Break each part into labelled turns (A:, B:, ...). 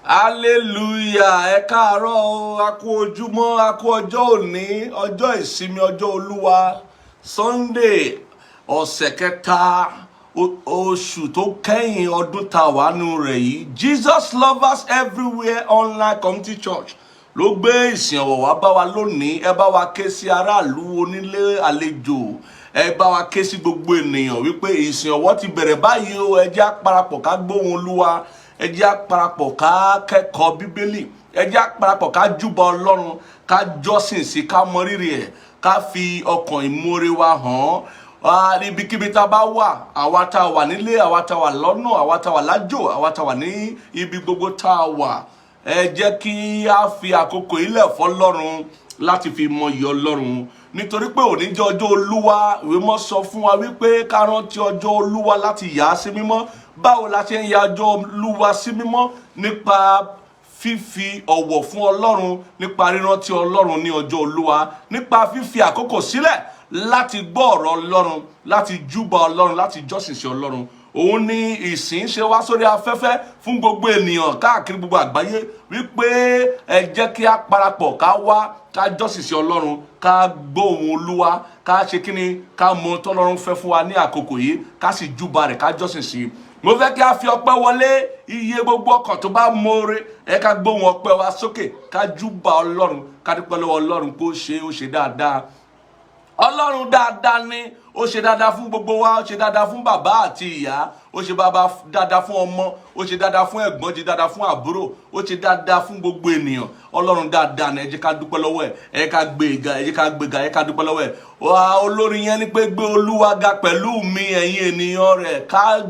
A: Hallelujah. Ẹ káàárọ̀, a kú ojúmọ́, a kú ọjọ́ òní, ọjọ́ ìsinmi, ọjọ́ Olúwa, Sunday, ọ̀sẹ̀ kẹta, oṣù tó kẹ́yìn ọdún tá a wà nínú rẹ̀ yìí. Jesus Lovers Everywhere Online Community Church ló gbé ìsìn ọ̀wọ̀ wá bá wa lónìí. Ẹ bá wa ké sí aráàlú, onílé, àlejò. Ẹ bá wa ké sí gbogbo ènìyàn wípé ìsìn ọ̀wọ̀ ti bẹ̀rẹ̀ báyìí o. Ẹ jẹ́ á parapọ̀ ká gbóhùn Olúwa. Ẹ jẹ́ á parapọ̀ ká kẹ́kọ̀ọ́ Bíbélì. Ẹ jẹ́ á parapọ̀ ká júbà Ọlọ́run, ká jọ́sìn sí, ká mọ rírì ẹ̀, ká fi ọkàn ìmoore wa hàn. Ibikíbi tá a bá wà, àwa tá a wà nílé, àwa tá a wà lọ́nà, àwa tá a wà lájò, àwa tá a wà ní ibi gbogbo tá a wà. Ẹ jẹ́ kí a fi àkókò ilẹ̀ fọ́lọ́run láti fi mọyì Ọlọ́run. Nítorí pé òní jẹ́ ọjọ́ Olúwa, ìwé mọ́ sọ fún wa wípé ká rántí ọjọ́ Olúwa láti yà á sí mímọ́. Báwo la ṣe ń ya ọjọ́ Olúwa sí mímọ́? Nípa fífi ọ̀wọ̀ fún Ọlọ́run, nípa rírántí Ọlọ́run ní ọjọ́ Olúwa, nípa fífi àkókò sílẹ̀ láti gbọ́ ọ̀rọ̀ Ọlọ́run, láti júbà Ọlọ́run, láti jọ́sìn sí Ọlọ́run. Òun ni ìsìn ṣe wá sórí afẹ́fẹ́ fún gbogbo ènìyàn káàkiri gbogbo àgbáyé wípé ẹ jẹ́ kí a parapọ̀ ká wá ká jọ́sìn sí Ọlọ́run, ká gbóhùn Olúwa, ká ṣe kíni, ká mọ tọ́lọ́run fẹ́ fún wa ní àkókò yìí, ká sì júbà rẹ̀, ká jọ́sìn sí. Mo fẹ́ kí a fi ọpẹ́ wọlé iye gbogbo ọkàn tó bá mọ̀ọ́re. Ẹ ká gbóhùn ọpẹ́ wa sókè, ká júbà Ọlọ́run, ká dúpẹ́ lọ́wọ́ Ọlọ́run pé ó ṣe dáadáa. Ọlọ́run dáadáa ni, ó ṣe dáadáa fún gbogbo wa, ó ṣe dáadáa fún bàbá àti ìyá, ó ṣe dáadáa fún ọmọ, ó ṣe dáadáa fún ẹ̀gbọ́n, ó ṣe dáadáa fún àbúrò, ó ṣe dáadáa fún gbogbo ènìyàn. Ọlọ́run dáadáa ni, ẹ jẹ́ ká dúpẹ́ lọ́wọ́ ẹ̀, ẹ jẹ́ ká gbé ga, ẹ jẹ́ ká gbé ga, ẹ jẹ́ ká dúpẹ́ lọ́wọ́ ẹ̀. Olórin yẹn ní pé gbé Olúwa ga pẹ̀lú mi ẹ̀yin ènìyàn rẹ̀, ká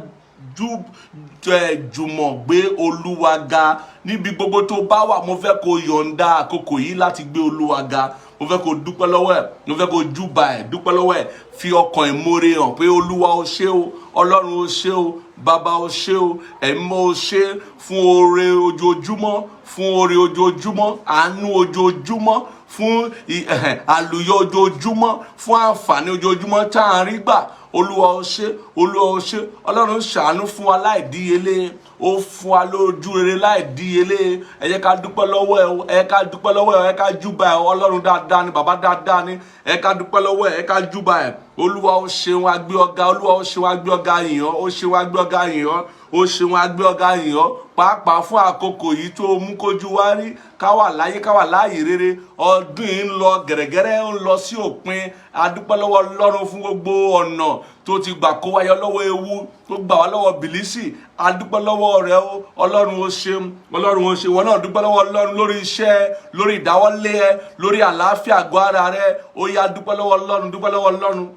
A: jùmọ̀ gbé Olúwa ga níbi gbogbo tó bá wà. Mo fẹ́ kó yọ̀ǹda àkókò yìí láti gbé Olúwa ga. Mo fẹ́ kó dúpẹ́ lọ́wọ́ ẹ̀, mo fẹ́ kó júbà ẹ̀, dúpẹ́ lọ́wọ́ ẹ̀, fi ọkàn ìmoore hàn pé Olúwa ó ṣé o, Ọlọ́run ó ṣé o, Bàbá ó ṣé o, Ẹ̀mọ́ ó ṣé fún oore ojoojúmọ́, fún oore ojoojúmọ́, àánú ojoojúmọ́, fún àlùyọ ojoojúmọ́, fún àǹfààní ojoojúmọ́ tá à ń rí gbà. Olúwa ó ṣé, Olúwa ó ṣé. Ọlọ́run ṣàánú fún wa láì díyelé, ó fún wa lójú rere láì díyelé. Ẹ jẹ́ ká dúpẹ́ lọ́wọ́ ẹ̀, ẹ ká dúpẹ́ lọ́wọ́ ẹ̀, ẹ ká júbà ẹ̀. Ọlọ́run dáadáa ni, bàbá dáadáa ni. Ẹ ká dúpẹ́ lọ́wọ́ ẹ̀, ẹ ká júbà ẹ̀. Olúwa ó ṣeun, a gbé ọ̀gá, Olúwa ó ṣeun, a gbé ọ̀gá yìn ọ́, ó ṣeun, a gbé ọ̀gá yìn ọ́, ó ṣeun, a gbé ọ̀gá yìn ọ́. Pàápàá fún àkókò yìí tó mú kójú wá rí, ká wà láyé, ká wà láàyè rere. Ọdún yìí ń lọ gẹ̀rẹ́gẹ́rẹ́, ń lọ sí òpin. A dúpẹ́ lọ́wọ́ Ọlọ́run fún gbogbo ọ̀nà tó ti gbà kó wáyọ lọ́wọ́ ewu, tó gbà wá lọ́wọ́ bìlísì. A dúpẹ́ lọ́wọ́ rẹ o, Ọlọ́run ó ṣeun, Ọlọ́run ó ṣe. Ìwọ náà dúpẹ́ lọ́wọ́ Ọlọ́run lórí iṣẹ́, lórí ìdáwọ́lé ẹ, lórí àlàáfíà àgọ́ ara rẹ. Ó yá dúpẹ́ lọ́wọ́ Ọlọ́run, dúpẹ́ lọ́wọ́ Ọlọ́run.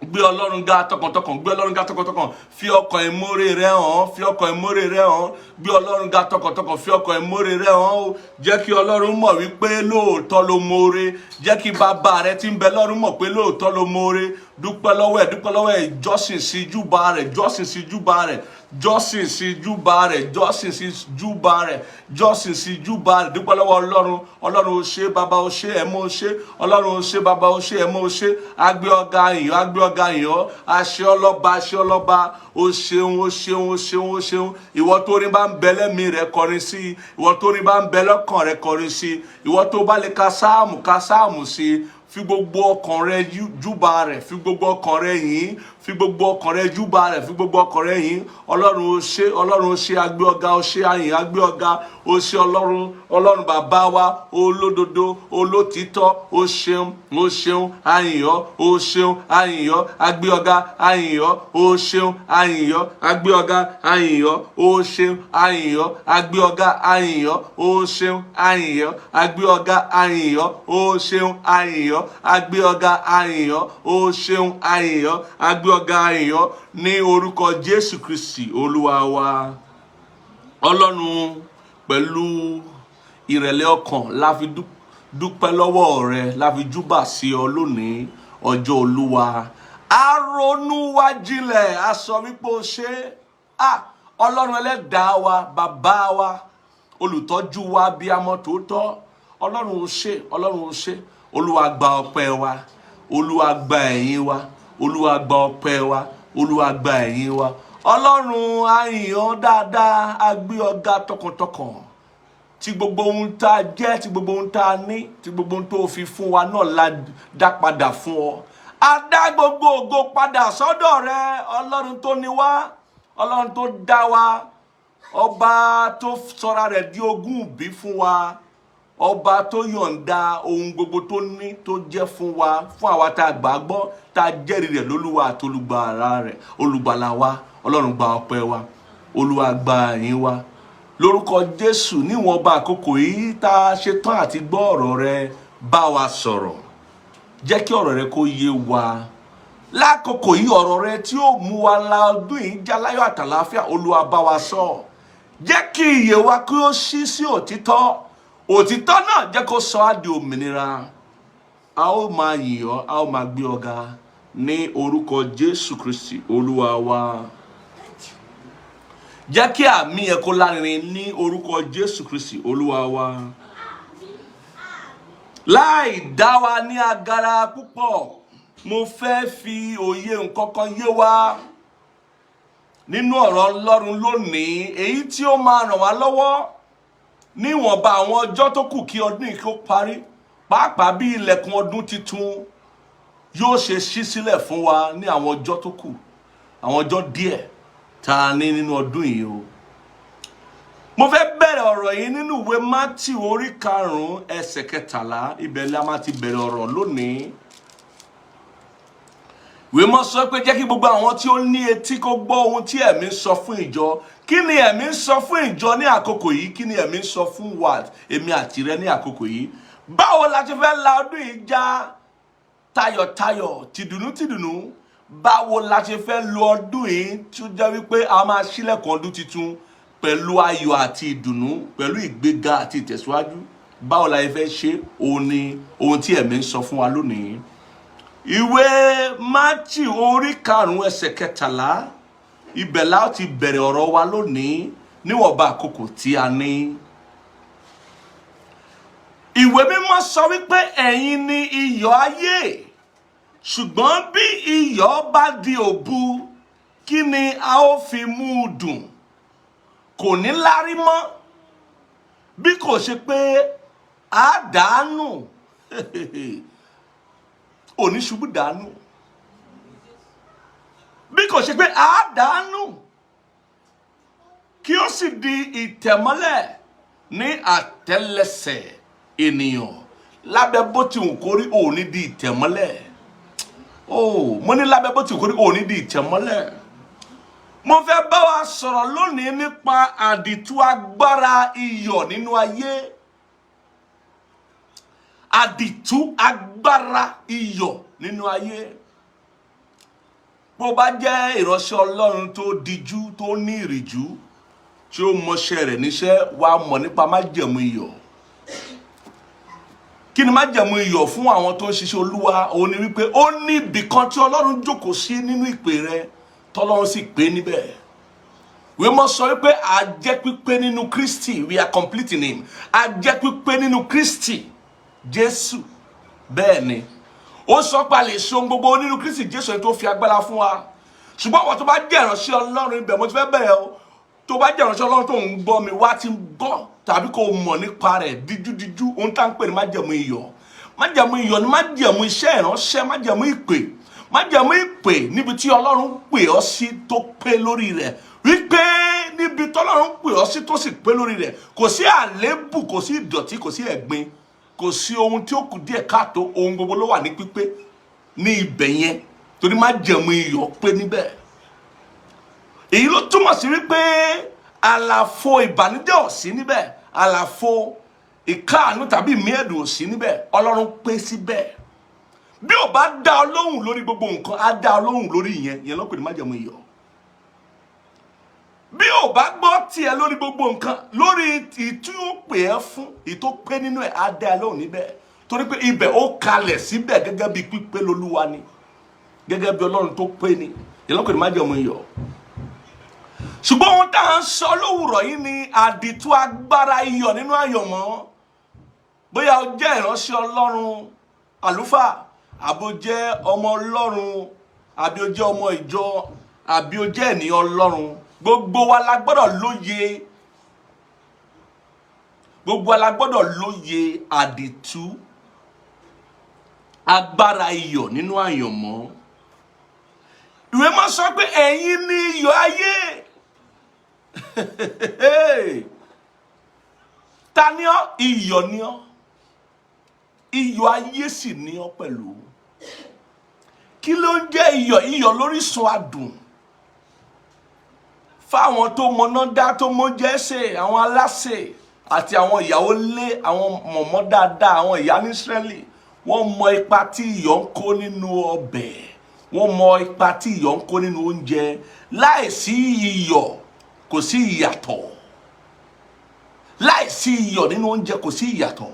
A: Gbé Ọlọ́run ga tọkàntọkàn, gbé Ọlọ́run ga tọkàntọkàn, fi ọkàn ìmoore rẹ hàn, fi ọkàn ìmoore rẹ hàn. Gbé Ọlọ́run ga tọkàntọkàn, fi ọkàn ìmoore rẹ hàn o. Jẹ́ kí Ọlọ́run mọ̀ wípé lóòótọ́ ló moore. Jẹ́ kí bàbá rẹ tí ń bẹ lọ́run mọ̀ pé lóòótọ́ ló moore. Dúpẹ́ lọ́wọ́ ẹ̀, dúpẹ́ lọ́wọ́ ẹ̀, jọ́sìn sí júbà rẹ̀, jọ́sìn sí júbà rẹ̀, jọ́sìn sí júbà rẹ̀, jọ́sìn sí júbà rẹ̀, jọ́sìn sí júbà rẹ̀. Dúpẹ́ lọ́wọ́ Ọlọ́run. Ọlọ́run ó ṣé, bàbá ó ṣé, Ẹ̀mọ́ ó ṣé. Ọlọ́run ó ṣé, bàbá ó ṣé, Ẹ̀mọ́ ó ṣé. A gbé ọ̀gá yìn ọ́, a gbé ọ̀gá yìn ọ́. Àṣẹ ọlọ́ba, àṣẹ ọlọ́ba. Ó ṣeun, ó ṣeun, ó ṣeun, ó ṣeun. Ìwọ tó rí bá ń bẹ lẹ́mìí rẹ kọrin sí, ìwọ tó rí bá ń bẹ lọ́kàn rẹ kọrin sí, ìwọ tó bá lè ka sáàmù sí. Fi gbogbo ọkàn rẹ júbà rẹ̀, fi gbogbo ọkàn rẹ yìn, fi gbogbo ọkàn rẹ júbà rẹ̀, fi gbogbo ọkàn rẹ yìn. Ọlọ́run ó ṣé, Ọlọ́run ó ṣé, a gbé ọ̀gá, ó ṣé, a yìn, a gbé ọ̀gá. Ó ṣé Ọlọ́run, Ọlọ́run bàbá wa, olódodo, olótìítọ́. Ó ṣeun, ó ṣeun, a yìn ọ́, ó ṣeun, a yìn ọ́, a gbé ọ̀gá, a yìn ọ́, ó ṣeun, a yìn ọ́, a gbé ọ̀gá, a yìn ọ́, ó ṣeun, a yìn ọ́, a gbé ọ̀gá, a yìn ọ́, ó ṣeun, a yìn ọ́, a gbé ọ̀gá, a yìn ọ́, ó ṣeun, a yìn ọ́, a gbé ọ̀gá, a yìn ọ́, ó ṣeun, a yìn ọ́, a gbé ọ̀gá, a yìn ọ́. Ní orúkọ Jésù Kristi Olúwa wa. Ọlọ́run pẹ̀lú ìrẹ̀lẹ̀ ọkàn la fi dúpẹ́ lọ́wọ́ rẹ, la fi júbà sí ọ lónìí, ọjọ́ Olúwa. A ronú wa jinlẹ̀, a sọ wípé o ṣé. Ọlọ́run ẹlẹ́dàá wa, bàbá wa, olùtọ́jú wa, abiyamọ tòótọ́. Ọlọ́run ó ṣé, Ọlọ́run ó ṣé. Olúwa gba ọpẹ́ wa, Olúwa gba ẹ̀yìn wa, Olúwa gba ọpẹ́ wa, Olúwa gba ẹ̀yìn wa. Ọlọ́run a yìn ọ́ dáadáa, a gbé ọ ga tọkàntọkàn. tí gbogbo ohun tá a jẹ́, tí gbogbo ohun tá a ní, tí gbogbo ohun tó fi fún wa náà la dá padà fún ọ. A dá gbogbo ògo padà sọ́dọ̀ rẹ, Ọlọ́run tó ní wá, Ọlọ́run tó dá wa, ọba tó sọra rẹ̀ di ogún ìbí fún wa, ọba tó yọ̀ǹda ohun gbogbo tó ní tó jẹ́ fún wa, fún àwa tá a gbàgbọ́, tá a jẹ́rìí rẹ̀ lólúwa àti olùgbàlà wa. Ọlọ́run gba ọpẹ́ wa, Olúwa gba ìyìn wa. Lórúkọ Jésù, níwọ̀nba àkókò yìí tá a ṣe tán àti gbọ́ ọ̀rọ̀ rẹ, bá wa sọ̀rọ̀. Jẹ́ kí ọ̀rọ̀ rẹ kó yé wa. Lákòókò yìí ọ̀rọ̀ rẹ tí ó mú wa la ọdún yìí já láyọ̀ àtàlàáfíà, Olúwa bá wa sọ. Jẹ́ kí ìyè wa kí ó ṣí sí òtítọ́. Òtítọ́ náà jẹ́ kó sọ á di òmìnira. A ó máa yìn ọ́, a ó máa gbé ọ ga ní orúkọ Jésù Kristi Olúwa wa. Jẹ́ kí àmì ẹ kó lárinrin ní orúkọ Jésù Kristi Olúwa wa. Láì dá wa ní agara púpọ̀, mo fẹ́ fi òye nǹkan kan yé wa nínú ọ̀rọ̀ Ọlọ́run lónìí, èyí tí ó máa ràn wá lọ́wọ́ níwọ̀nba àwọn ọjọ́ tó kù kí ọdún yìí kó parí, pàápàá bí ilẹ̀kùn ọdún tuntun yóò ṣe ṣí sílẹ̀ fún wa ní àwọn ọjọ́ tó kù, àwọn ọjọ́ díẹ̀ tá a ní nínú ọdún yìí o. Mo fẹ́ bẹ̀rẹ̀ ọ̀rọ̀ yìí nínú ìwé Mátíù orí 5 ẹsẹ̀ 13, ibẹ̀ la máa ti bẹ̀rẹ̀ ọ̀rọ̀ lónìí. Ìwé mọ́ sọ pé jẹ́ kí gbogbo àwọn tí ó ní etí kó gbọ́ ohun tí ẹ̀mí ń sọ fún ìjọ. Kí ni ẹ̀mí ń sọ fún ìjọ ní àkókò yìí? Kí ni ẹ̀mí ń sọ fún wa, èmi àti rẹ ní àkókò yìí? Báwo la ti fẹ́ la ọdún yìí já tayọ̀tayọ̀, tìdùnnú? Báwo la ti fẹ́ lo ọdún yìí tí ó jẹ́ wípé a máa ṣílẹ̀kùn ọdún tuntun pẹ̀lú ayọ̀ àti ìdùnnú, pẹ̀lú ìgbéga àti ìtẹ̀síwájú? Báwo la ti fẹ́ ṣe? Òun ni ohun tí ẹ̀mí ń sọ fún wa lónìí. Ìwé Mátíù orí 5 ẹsẹ̀ 13, ibẹ̀ la ó ti bẹ̀rẹ̀ ọ̀rọ̀ wa lónìí níwọ̀nba àkókò tí a ní. Ìwé mímọ́ sọ wípé ẹ̀yin ni iyọ̀ ayé, ṣùgbọ́n bí iyọ̀ bá di òbu, kí ni a ó fi mú un dùn? Kò ní lárí mọ́, bí kò ṣe pé a dànù. Oníṣubú dànù, bí kò ṣe pé a dànù, kí ó sì di ìtẹ̀mọ́lẹ̀ ní àtẹ́lẹsẹ̀ ènìyàn. Lábẹ́ bó ti wù kó rí, òní di ìtẹ̀mọ́lẹ̀. Mo ní lábẹ́ bó ti wù kó rí, òní di ìtẹ̀mọ́lẹ̀. Mo fẹ́ bá wa sọ̀rọ̀ lónìí nípa àdìtú agbára iyọ̀ nínú ayé. Àdìtú agbára iyọ̀ nínú ayé. Bó bá jẹ́ ìránṣẹ́ Ọlọ́run tó dijú, tó ní ìrìjú, tí ó mọṣẹ́ rẹ̀ níṣẹ́, wá mọ̀ nípa májẹ̀mú iyọ̀. Kí ni májẹ̀mú iyọ̀ fún àwọn tó ń ṣiṣẹ́ Olúwa? Òun ni wípé ó ní ibì kan tí Ọlọ́run jókòó sí nínú ìpè rẹ̀, tọ́lọ́run sì pé níbẹ̀. Ìwé mọ́ sọ wípé a jẹ́ pípé nínú Kristi, we are complete in him. A jẹ́ pípé nínú Kristi Jésù. Bẹ́ẹ̀ ni ó sọ pé a lè ṣe ohun gbogbo nínú Kristi Jésù ẹni tó fi agbára fún wa. Ṣùgbọ́n àwọn tó bá jẹ́ ìránṣẹ́ Ọlọ́run, ibẹ̀ mo ti fẹ́ bẹ̀rẹ̀ o. Tó bá jẹ́ ìránṣẹ́ Ọlọ́run tó ń gbọ́ mi, wá ti gbọ́ tàbí kò mọ̀ nípa rẹ̀ díjúdíjú, ohun tá ń pè ní májẹ̀mú iyọ̀. Májẹ̀mú iyọ̀ ni májẹ̀mú iṣẹ́ ìránṣẹ́, májẹ̀mú ìpè. Májẹ̀mú ìpè níbi tí Ọlọ́run pè ọ́ sí tó pé lórí rẹ̀. Wípé níbi tí Ọlọ́run pè ọ́ sí tó sì pé lórí rẹ̀, kò sí àléébù, kò sí ìdọ̀tí, kò sí ẹ̀gbin, kò sí ohun tí ó kù díẹ̀ káàtó, ohun gbogbo ló wà ní pípé ní ibẹ̀ yẹn, torí májẹ̀mú iyọ̀ pé níbẹ̀. Èyí ló túmọ̀ sí wípé àlàfo ìbànújẹ́ ò sí níbẹ̀, àlàfo ìkáàánú tàbí ìmíẹ̀dùn ò sí níbẹ̀, Ọlọ́run pé síbẹ̀. Bí ò bá dá ọ lóhùn lórí gbogbo nǹkan, á dá ọ lóhùn lórí ìyẹn ló pè ní májẹ̀mú iyọ̀. Bí ò bá gbọ́ tiẹ̀ lórí gbogbo nǹkan, lórí ìtú ó pè é fún, ìtó pé nínú ẹ̀, á dá ẹ lóhùn níbẹ̀. Torí pé ibẹ̀ ó kalẹ̀ síbẹ̀ gẹ́gẹ́ bí pípé lolúwa ni, gẹ́gẹ́ bí Ọlọ́run tó pé ni, ìyẹn ló pè ní májẹ̀mú iyọ̀. Ṣùgbọ́n ohun tá à ń sọ lówùrọ̀ yìí ni àdìtú agbára iyọ̀ nínú àyànmọ́. Bóyá o jẹ́ ìránṣẹ́ Ọlọ́run, àlùfáà, àbí o jẹ́ ọmọ Ọlọ́run, àbí o jẹ́ ọmọ ìjọ, àbí o jẹ́ ènìyàn Ọlọ́run, gbogbo wa la gbọ́dọ̀ lóye gbogbo ala gbọ́dọ̀ lóye àdìtú agbára iyọ̀ nínú àyànmọ́. Ìwé máa sọ pé ẹ̀yin ni iyọ̀ ayé. Ta ni ọ́? Iyọ̀ ni ọ́. Iyọ̀ ayé sì ni ọ́ pẹ̀lú. Kí ló ń jẹ́ iyọ̀? Iyọ̀ lórísun adùn. Fáwọn tó mọ̀nà dá tó mọ̀ jẹ́ ṣe, àwọn aláṣẹ àti àwọn ìyàwó lé, àwọn mọ̀mọ́ dáadáa, àwọn ìyá ní Ísírẹ́lì, wọ́n mọ ipa tí iyọ̀ ń kó nínú ọbẹ̀. Wọ́n mọ ipa tí iyọ̀ ń kó nínú oúnjẹ. Láìsí iyọ̀ kò sí ìyàtọ̀. Láìsí iyọ̀ nínú oúnjẹ kò sí ìyàtọ̀.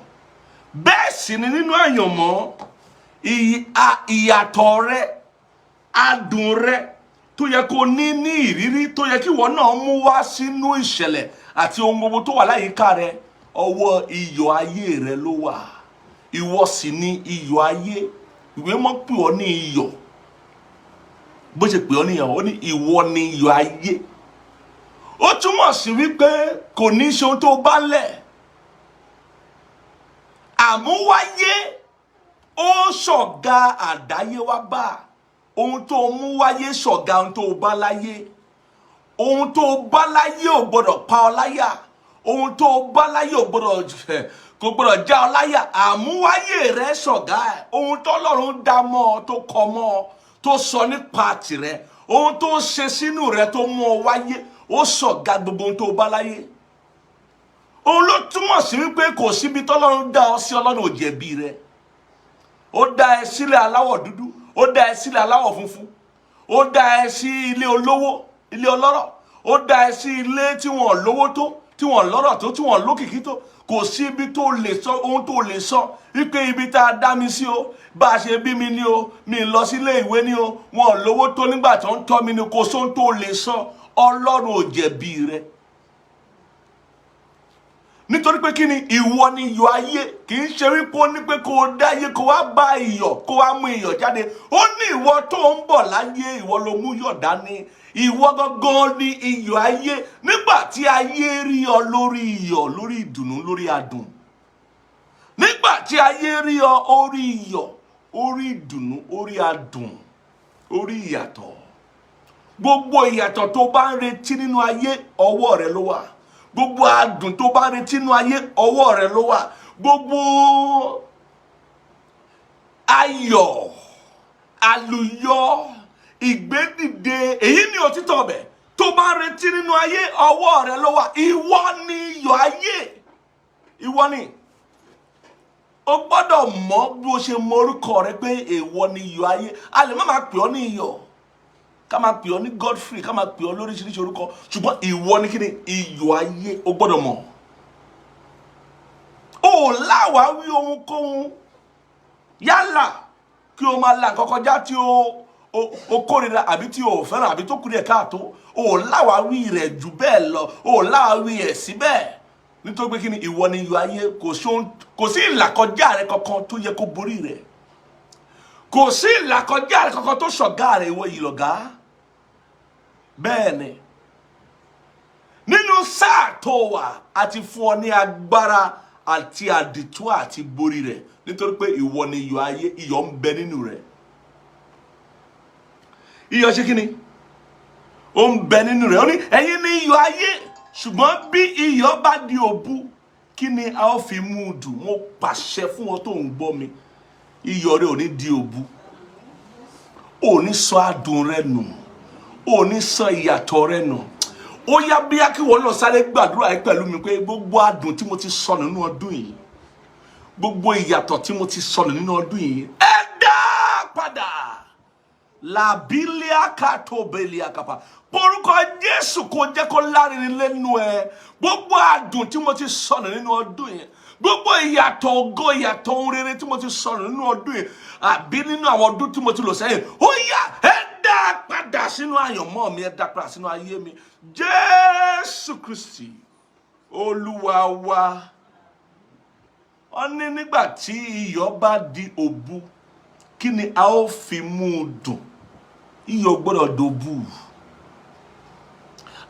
A: Bẹ́ẹ̀ sì ni nínú àyànmọ́, ìyàtọ̀ rẹ, adùn rẹ tó yẹ kó ní ìrírí, tó yẹ kí ìwọ náà mú wá sínú ìṣẹ̀lẹ̀ àti ohun gbogbo tó wà láyìíká rẹ, ọwọ́ iyọ̀ ayé rẹ ló wà. Ìwọ sì ni iyọ̀ ayé. Ìwé mọ́ pè ọ́ ní iyọ̀. Bó ṣe pè ọ́ ní iyọ̀, ó ní ìwọ ni iyọ̀ ayé. Ó túmọ̀ sí wípé kò ní ṣe ohun tó bá lẹ̀. Àmúwáyé ó ṣọ̀gá àdáyéwá bá. Ohun tó mú wáyé ṣọ̀gá ohun tó bá láyé. Ohun tó bá láyé ò gbọdọ̀ pa ọ láyà. Ohun tó bá láyé ò gbọdọ̀ já ọ láyà. Àmúwáyé rẹ ṣọ̀gá ẹ̀. Ohun tó Ọlọ́run dá mọ́ ọ, tó kọ mọ́ ọ, tó sọ nípa tìrẹ, ohun tó ṣe sínú rẹ tó mú ọ wáyé, ó ṣọ̀gá gbogbo ohun tó bá láyé. Òun ló túmọ̀ sí wípé kò síbi tọ́lọ́run dá ọ sí, Ọlọ́run ò jẹ̀bi rẹ. Ó dá ẹ sílẹ̀ aláwọ̀ dúdú, ó dá ẹ sílẹ̀ aláwọ̀ funfun, ó dá ẹ sí ilé olówó, ilé ọlọ́rọ̀, ó dá ẹ sí ilé tí wọ́n lówó tó, tí wọ́n lọ́rọ̀ tó, tí wọ́n lókìkí tó. Kò sí ibi tó lè sọ, ohun tó lè sọ wípé ibi tá a dá mi sí o, bá a ṣe bí mi ní o, mi lọ sílé ìwé ní o, wọ́n lówó tó nígbà tó ń tọ́ mi ní, kò sóhun tó lè sọ. Ọlọ́run ò jẹ̀bi rẹ. Nítorí pé kí ni? Ìwọ ni iyọ̀ ayé. Kì í ṣe wípé ó ní pé kó o dáyé kó wá bá iyọ̀, kó wá mú iyọ̀ jáde. Ó ní ìwọ tó ń bọ̀ láyé, ìwọ ló mú iyọ̀ dání. Ìwọ gangan ni iyọ̀ ayé. Nígbà tí ayé rí ọ lórí iyọ̀, lórí ìdùnnú, lórí adùn. Nígbà tí ayé rí ọ orí iyọ̀, orí ìdùnnú, orí adùn, orí ìyàtọ̀. Gbogbo ìyàtọ̀ tó bá ń retí nínú ayé, ọwọ́ rẹ ló wà. Gbogbo adùn tó bá retí nínú ayé, ọwọ́ rẹ ló wà. Gbogbo ayọ̀, àlùyọ, ìgbédìde, èyí ni òtítọ́ ọbẹ̀ tó bá retí nínú ayé, ọwọ́ rẹ ló wà. Ìwọ ni iyọ̀ ayé. Ìwọ ni. O gbọ́dọ̀ mọ̀ bí o ṣe mọ orúkọ rẹ pé ìwọ ni iyọ̀ ayé. A lè má máa pè ọ́ ní iyọ̀, ká máa pè ọ́ ní Godfrey, ká máa pè ọ́ lóríṣiríṣi orúkọ, ṣùgbọ́n ìwọ ni kíni? Iyọ̀ ayé. O gbọ́dọ̀ mọ̀. O láwàáwí ohunkóhun, yálà kí o máa la nǹkan kọjá tí o kórìíra àbí tí o fẹ́ràn àbí tó kúrò káàtó. O láwàáwí rẹ̀ jù bẹ́ẹ̀ lọ. O láwàáwí ẹ̀ síbẹ̀. Nítorí pé kíni? Ìwọ ni iyọ̀ ayé. Kò sí ìlàkọjá rẹ kankan tó yẹ kó borí rẹ. Kò sí ìlàkọjá rẹ kankan tó ṣọ̀gá rẹ. Ìwọ yìí lọ̀gá. Bẹ́ẹ̀ ni, nínú sáà tó wà àti fún ọ ní agbára àti àdìtú àti borí rẹ̀, nítorí pé ìwọ ni iyọ̀ ayé. Iyọ̀ ń bẹ nínú rẹ̀. Iyọ̀ ṣe kíni? Ó ń bẹ nínú rẹ̀. Ó ní ẹ̀yin ni iyọ̀ ayé. Ṣùgbọ́n bí iyọ̀ bá di òbu, kí ni a ó fi mú un dùn? Mo pàṣẹ fún ọ tó ń gbọ́ mi. Iyọ̀ rẹ ò ní di òbu. Ò ní sọ adùn rẹ nù. Ò ní sọ ìyàtọ̀ rẹ nù. Ó yá bí a kí wọ́n lọ sáré gbàdúrà yìí pẹ̀lú mi pé gbogbo adùn tí mo ti sọnù nínú ọdún yìí, gbogbo ìyàtọ̀ tí mo ti sọnù nínú ọdún yìí, ẹ dá padà. Làbílíà kàtó bẹ́ẹ̀lì àkàpà. Porúkọ Jésù kò jẹ́ kó lárinrin lẹ́nu ẹ. Gbogbo adùn tí mo ti sọnù nínú ọdún yìí, gbogbo ìyàtọ̀ ògo, ìyàtọ̀ ohun rere tí mo ti sọnù nínú ọdún yìí àbí nínú àwọn ọdún tí mo ti lò sẹ́yìn, ó yá ẹ dá padà sínú àyànmọ́ mi, ẹ dá padà sínú ayé mi. Jésù Kristi Olúwa wa. Wọ́n ní nígbà tí iyọ̀ bá di òbu, kí ni a ó fi mú un dùn? Iyọ̀ gbọ́dọ̀ dòbu.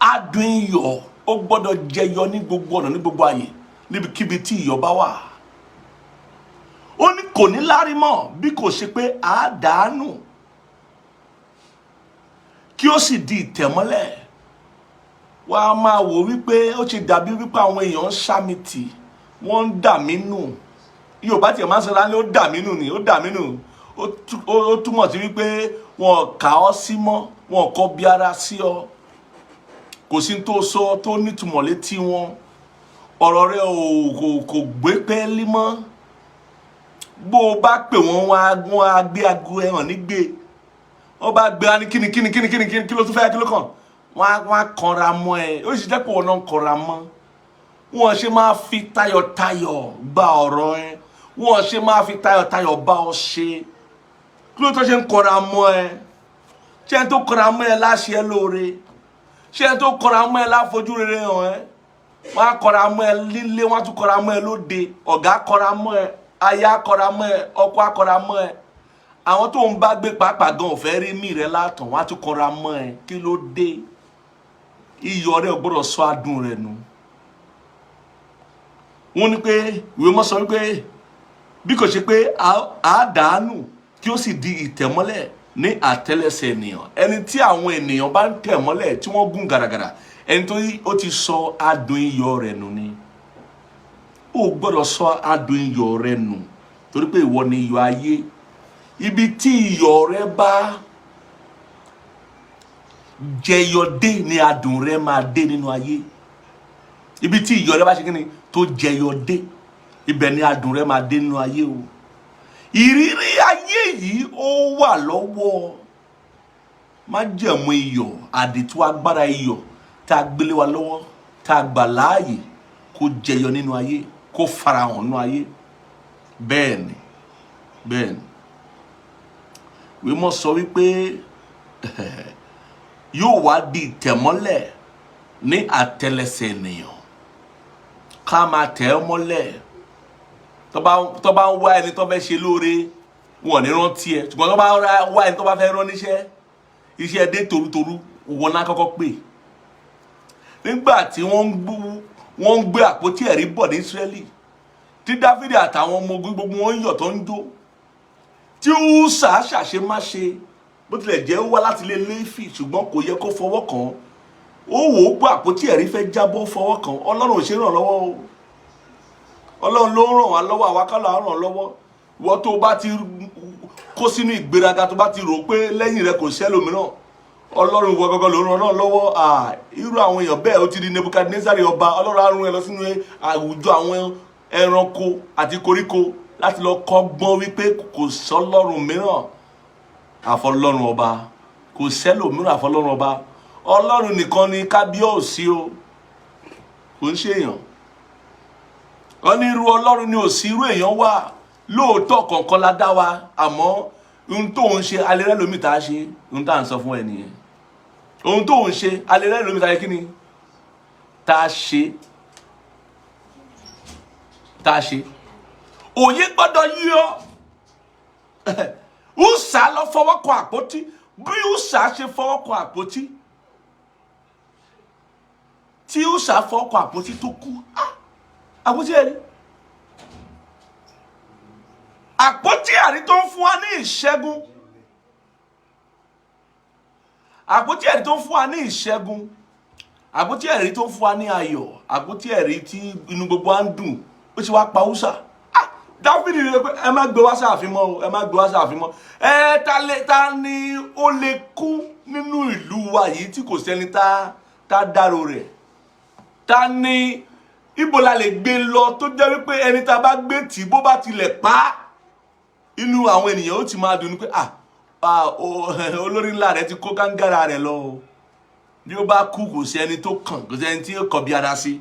A: Adùn iyọ̀ ó gbọ́dọ̀ jẹyọ ní gbogbo ọ̀nà, ní gbogbo ayé. níbikíbi tí iyọ̀ bá wà. Ó ní kò ní lárí mọ́ bí kò ṣe pé a dànù kí ó sì di ìtẹ̀mọ́lẹ̀. Wà á máa wò wípé ó ti dàbí wípé àwọn èèyàn ń ṣàmìtì, wọ́n ń dà mí nù. Yorùbá tiẹ̀ máa ń sọ láńlé ó dà mí nù ni, ó dà mí nù. Ó túmọ̀ sí wípé wọn kà ọ́ sí mọ́, wọn kọ́ bí ara sí ọ. Kò sí tó sọ tó nítumọ̀ létí wọn. Ọ̀rọ̀ rẹ kò gbé pẹ́ẹ́lí mọ́. Bó o bá pè wọ́n, wọ́n á gbé ago ẹ̀hàn nígbè. Wọ́n bá gbé ní kíni kí ló tún fẹ́ kí ló kàn. Wọ́n á kanra mọ́ ẹ. Ó sì jẹ́ pé wọn náà ń kanra mọ́. Wọ́n ṣe máa fi tayọ̀tayọ̀ gba ọ̀rọ̀ ẹ. Wọ́n ṣe máa fi tayọ̀tayọ̀ bá ọ ṣe. Kí ló tó ṣe ń kanra mọ́ ẹ? Ṣé ẹni tó kanra mọ́ ẹ láṣẹ ẹ lóore? Ṣé ẹni tó kanra mọ́ ẹ láfojú rere hàn ẹ? Wọ́n á kanra mọ́ ẹ lílé, wọ́n á tún kanra mọ́ ẹ lóde. Ọ̀gá kanra mọ́ ẹ, aya kanra mọ́ ẹ, ọkọ kanra mọ́ ẹ. Àwọn tó ń bá gbé pàápàá gan ò fẹ́ rí mí rẹ látàn, wọ́n á tún kanra mọ́ ẹ. Kí ló dé? Iyọ̀ rẹ ò gbọ́dọ̀ sọ adùn rẹ nù. Wọ́n ní pé ìwé mọ́ sọ wípé bí kò ṣe pé a dànù kí ó sì di ìtẹ̀mọ́lẹ̀ ní àtẹ́lẹsẹ̀ ènìyàn. Ẹni tí àwọn ènìyàn bá ń tẹ̀ mọ́lẹ̀ tí wọ́n gún gàràgàrà, ẹni tó ó ti sọ adùn iyọ̀ rẹ̀ nù ni. Ó gbọ́dọ̀ sọ adùn iyọ̀ rẹ̀ nù torí pé ìwọ ni iyọ̀ ayé. Ibi tí iyọ̀ rẹ bá jẹyọ dé ni adùn rẹ máa dé nínú ayé. Ibi tí iyọ̀ rẹ bá ṣe kíni tó jẹyọ dé, ibẹ̀ ni adùn rẹ máa dé nínú ayé o. Ìrírí ayé yìí ó wà lọ́wọ́ májẹ̀mú iyọ̀, àdìtú agbára iyọ̀ tá a gbélé wa lọ́wọ́, tá a gbà láàyè kó jẹyọ nínú ayé, kó farahàn nínú ayé. Bẹ́ẹ̀ni, bẹ́ẹ̀ni. Ìwé mọ́ sọ wípé yóò wá di ìtẹ̀mọ́lẹ̀ ní àtẹ́lẹsẹ̀ ènìyàn. Ká máa tẹ̀ ẹ́ mọ́lẹ̀. Tó bá ń wá ẹni tó fẹ́ ṣe lóore, wọn ò ní rántí ẹ. Ṣùgbọ́n tó bá ń wá ẹni tó bá fẹ́ rán níṣẹ́, iṣẹ́ dé torutoru, wọn náà kọ́kọ́ pè. Nígbà tí wọ́n ń gbé àpótí ẹ̀rí bọ̀ ní Ísírẹ́lì, tí Dáfídì àtàwọn ọmọ ogun gbogbo wọn ń yọ̀ tó ń jó, tí Úsà ṣàṣe má ṣe, bó tilẹ̀ jẹ́ ó wá láti ilé Léfì ṣùgbọ́n kò yẹ kó fọwọ́ kàn. Ó wò ó gbọ́ àpótí ẹ̀rí fẹ́ jábọ́ fọwọ́ kàn. Ọlọ́run ò ṣe ràn lọ́wọ́ o. Ọlọ́run ló ràn wá lọ́wọ́, àwa kọ́ là ń ràn lọ́wọ́. Ìwọ tó bá ti kó sínú ìgbéraga, tó bá ti rò pé lẹ́yìn rẹ kò sẹ́lòmíràn, Ọlọ́run ìwọ gọ́gọ́ ló ràn náà lọ́wọ́. Irú àwọn èèyàn bẹ́ẹ̀ ó ti di Nebukadnezari ọba. Ọlọ́run á rún ẹ lọ sínú àwùjọ àwọn ẹranko àti koríko láti lọ kọ́gbọ́n wípé kò sọ́lọ́run mìíràn àfọlọ́run ọba, kò sẹ́lòmíràn àfọlọ́run ọba. Ọlọ́run nìkan ni kábíyèsí o, kò ń ṣe èèyàn. Wọ́n ní irú Ọlọ́run ni ò sí irú èèyàn wà. Lóòótọ́ kọ̀ọ̀kan la dá wa, àmọ́ ohun tó ń ṣe alẹ́rẹ́ lómi tá a ṣe, ohun tá à ń sọ fún ẹ nìyẹn. Ohun tó ń ṣe alẹ́rẹ́ lómi tá a ṣe kí ni? Tá a ṣe. Òye gbọ́dọ̀ yí ọ. Úsà lọ fọwọ́ kan àpótí. Bí Úsà ṣe fọwọ́ kan àpótí, tí Úsà fọwọ́ kan àpótí tó kú, àpótí ẹ̀rí. Àpótí ẹ̀rí tó ń fún wa ní ìṣẹ́gun. Àpótí ẹ̀rí tó ń fún wa ní ìṣẹ́gun. Àpótí ẹ̀rí tó ń fún wa ní ayọ̀. Àpótí ẹ̀rí tí inú gbogbo wa ń dùn. Ó ti wá pa Úsà. Dáfídì rẹ pé ẹ má gbé wá sáàfin mọ́ o, ẹ má gbé wá sáàfin mọ́. Ta ni ó lè kú nínú ìlú wa yìí tí kò sẹ́ni tá dárò rẹ̀? Ta ni ibo la lè gbé lọ tó jẹ́ wípé ẹni tá bá gbé tì bó bá tilẹ̀ pa inú àwọn ènìyàn ó ti máa dùn pé olórí ńlá rẹ̀ ti kó kángárà rẹ̀ lọ o. Bí ó bá kú kò sí ẹni tó kàn, kò sí ẹni tí ó kọ̀ bí ara sí.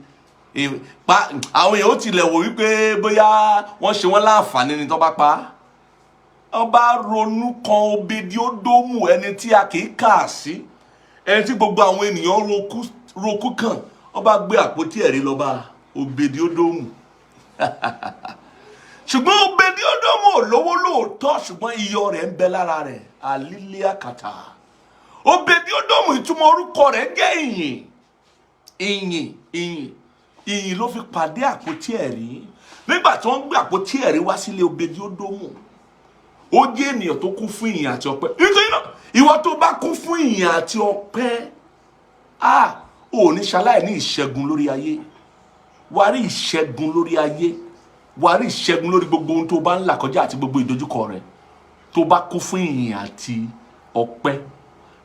A: Àwọn èèyàn ó tilẹ̀ wò wípé bóyá wọ́n ṣe wọ́n láǹfààní ni tó bá pa. Ọba ronú kan Obedi-Ódómù, ẹni tí a kì í kà sí, ẹni tí gbogbo àwọn ènìyàn roku kàn. Ọba gbé àpótí ẹ̀rí lọ bá Obedi-Ódómù. Ṣùgbọ́n Obedi-Ódómù ò lówó lóòótọ́, ṣùgbọ́n iyọ̀ rẹ̀ ń bẹ lára rẹ̀. Àlílíàkàtà. Obedi-Ódómù ìtumọ̀ orúkọ rẹ̀ jẹ́ ìyìn. ìyìn ló fi pàdé àpótí ẹ̀rí. Nígbà tí wọ́n gbé àpótí ẹ̀rí wá sílé Obedi-Odomu, ó jẹ́ ènìyàn tó kún fún ìyìn àti ọpẹ́. Nítorí náà ìwọ tó bá kún fún ìyìn àti ọpẹ́, ò ní ṣaláì ní ìṣẹ́gun lórí ayé. Wàá rí ìṣẹ́gun lórí ayé, wàá rí ìṣẹ́gun lórí gbogbo ohun tó bá ń là kọjá àti gbogbo ìdojúkọ rẹ tó bá kún fún ìyìn àti ọpẹ́.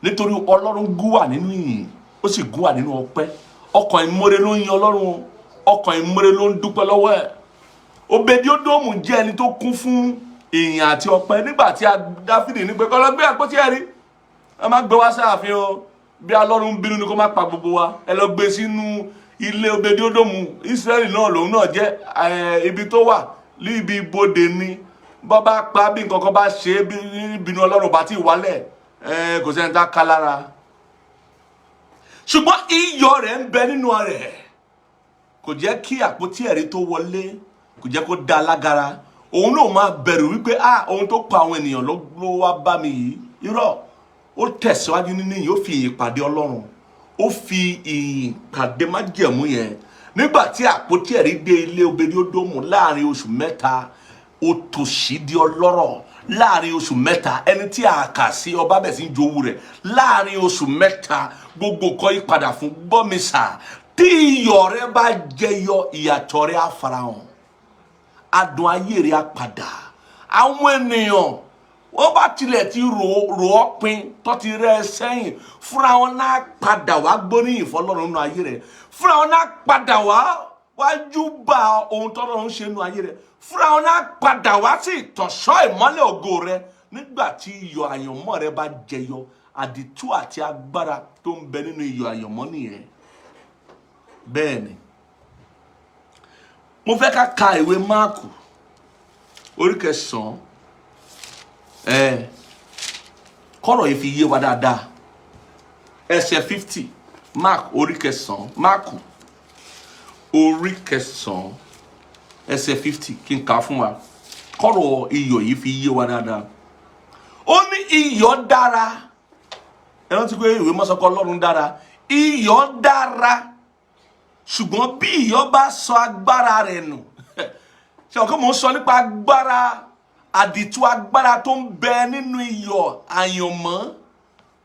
A: Nítorí Ọlọ́run gún wà nínú ìyìn, ó sì gún wà nínú ọpẹ́. Ọkàn ìmoore ló ń yin Ọlọ́run, ọkàn ìmoore ló ń dúpẹ́ lọ́wọ́ ẹ̀. Obedi-Odomu jẹ́ ẹni tó kún fún ìyìn àti ọpẹ́. Nígbà tí Dáfídì ní pé kó lọ gbé àpótí ẹ̀rí, ẹ má gbé wá sáàfin o, bí Ọlọ́run bínú ni kó má pa gbogbo wa, ẹ lọ gbé sínú ilé Obedi-Odomu. Ísírẹ́lì náà lòun náà jẹ́ ibi tó wà ní ibi ibodè ni. Bọ́ bá pa bí nǹkan kan bá ṣe bí bínú Ọlọ́run bá ti wálẹ̀, kò sẹ́ni tá ká lára. Ṣùgbọ́n iyọ̀ rẹ̀ ń bẹ nínú rẹ̀, kò jẹ́ kí àpótí ẹ̀rí tó wọlé, kò jẹ́ kó dá lágara. Òun náà máa bẹ̀rù wípé ohun tó pa àwọn ènìyàn ló wá bá mi yìí. Irọ́, ó tẹ̀síwájú nínú ìyìn, ó fi ìyìn pàdé Ọlọ́run, ó fi ìyìn pàdé májẹ̀mú yẹn. Nígbà tí àpótí ẹ̀rí dé ilé Obedi-Odomu láàrin oṣù mẹ́ta, òtòṣì di ọlọ́rọ̀. Láàrin oṣù mẹ́ta, ẹni tí a kà sí ọba bẹ̀ sí ń jowú rẹ̀. Láàrin oṣù mẹ́ta, gbogbo kọ́ yí padà fún gbọ́mísà. Tí iyọ̀ rẹ bá jẹyọ, ìyàtọ̀ rẹ á farahàn, adùn ayé rẹ á padà. Àwọn ènìyàn wọ́n bá tilẹ̀ ti rò ọ́ pin tó ti rẹ́ sẹ́yìn, fúnra wọn náà padà wá gbóríyìn fọ́lọ́run nínú ayé rẹ̀. Fúnra wọn náà padà wá júbà ohun tọ́lọ́run ṣe nínú ayé rẹ̀. Fúnra wọn náà padà wá sí ìtọ̀ṣọ́ ìmọ́lẹ̀ ògo rẹ̀. Nígbà tí iyọ̀ àyànmọ́ rẹ bá jẹyọ, àdìtú àti agbára tó ń bẹ nínú iyọ̀ àyànmọ́ nìyẹn. Bẹ́ẹ̀ ni mo fẹ́ ká ka ìwé Máàkù orí 9. Kọ́rọ̀ yìí fi yé wa dáadáa. Ẹsẹ̀ 50, Mark orí 9, Máàkù orí 9 ẹsẹ̀ 50, kí n kà fún wa. Kọ́rọ̀ iyọ̀ yìí fi yé wa dáadáa. Ó ní iyọ̀ dára. Ẹ rántí pé ìwé mọ́ sọ pé Ọlọ́run dára. Iyọ̀ dára, ṣùgbọ́n bí iyọ̀ bá sọ agbára rẹ̀ nù. Ṣé ọ̀kan mò ń sọ nípa agbára, àdìtú agbára tó ń bẹ nínú iyọ̀ àyànmọ́.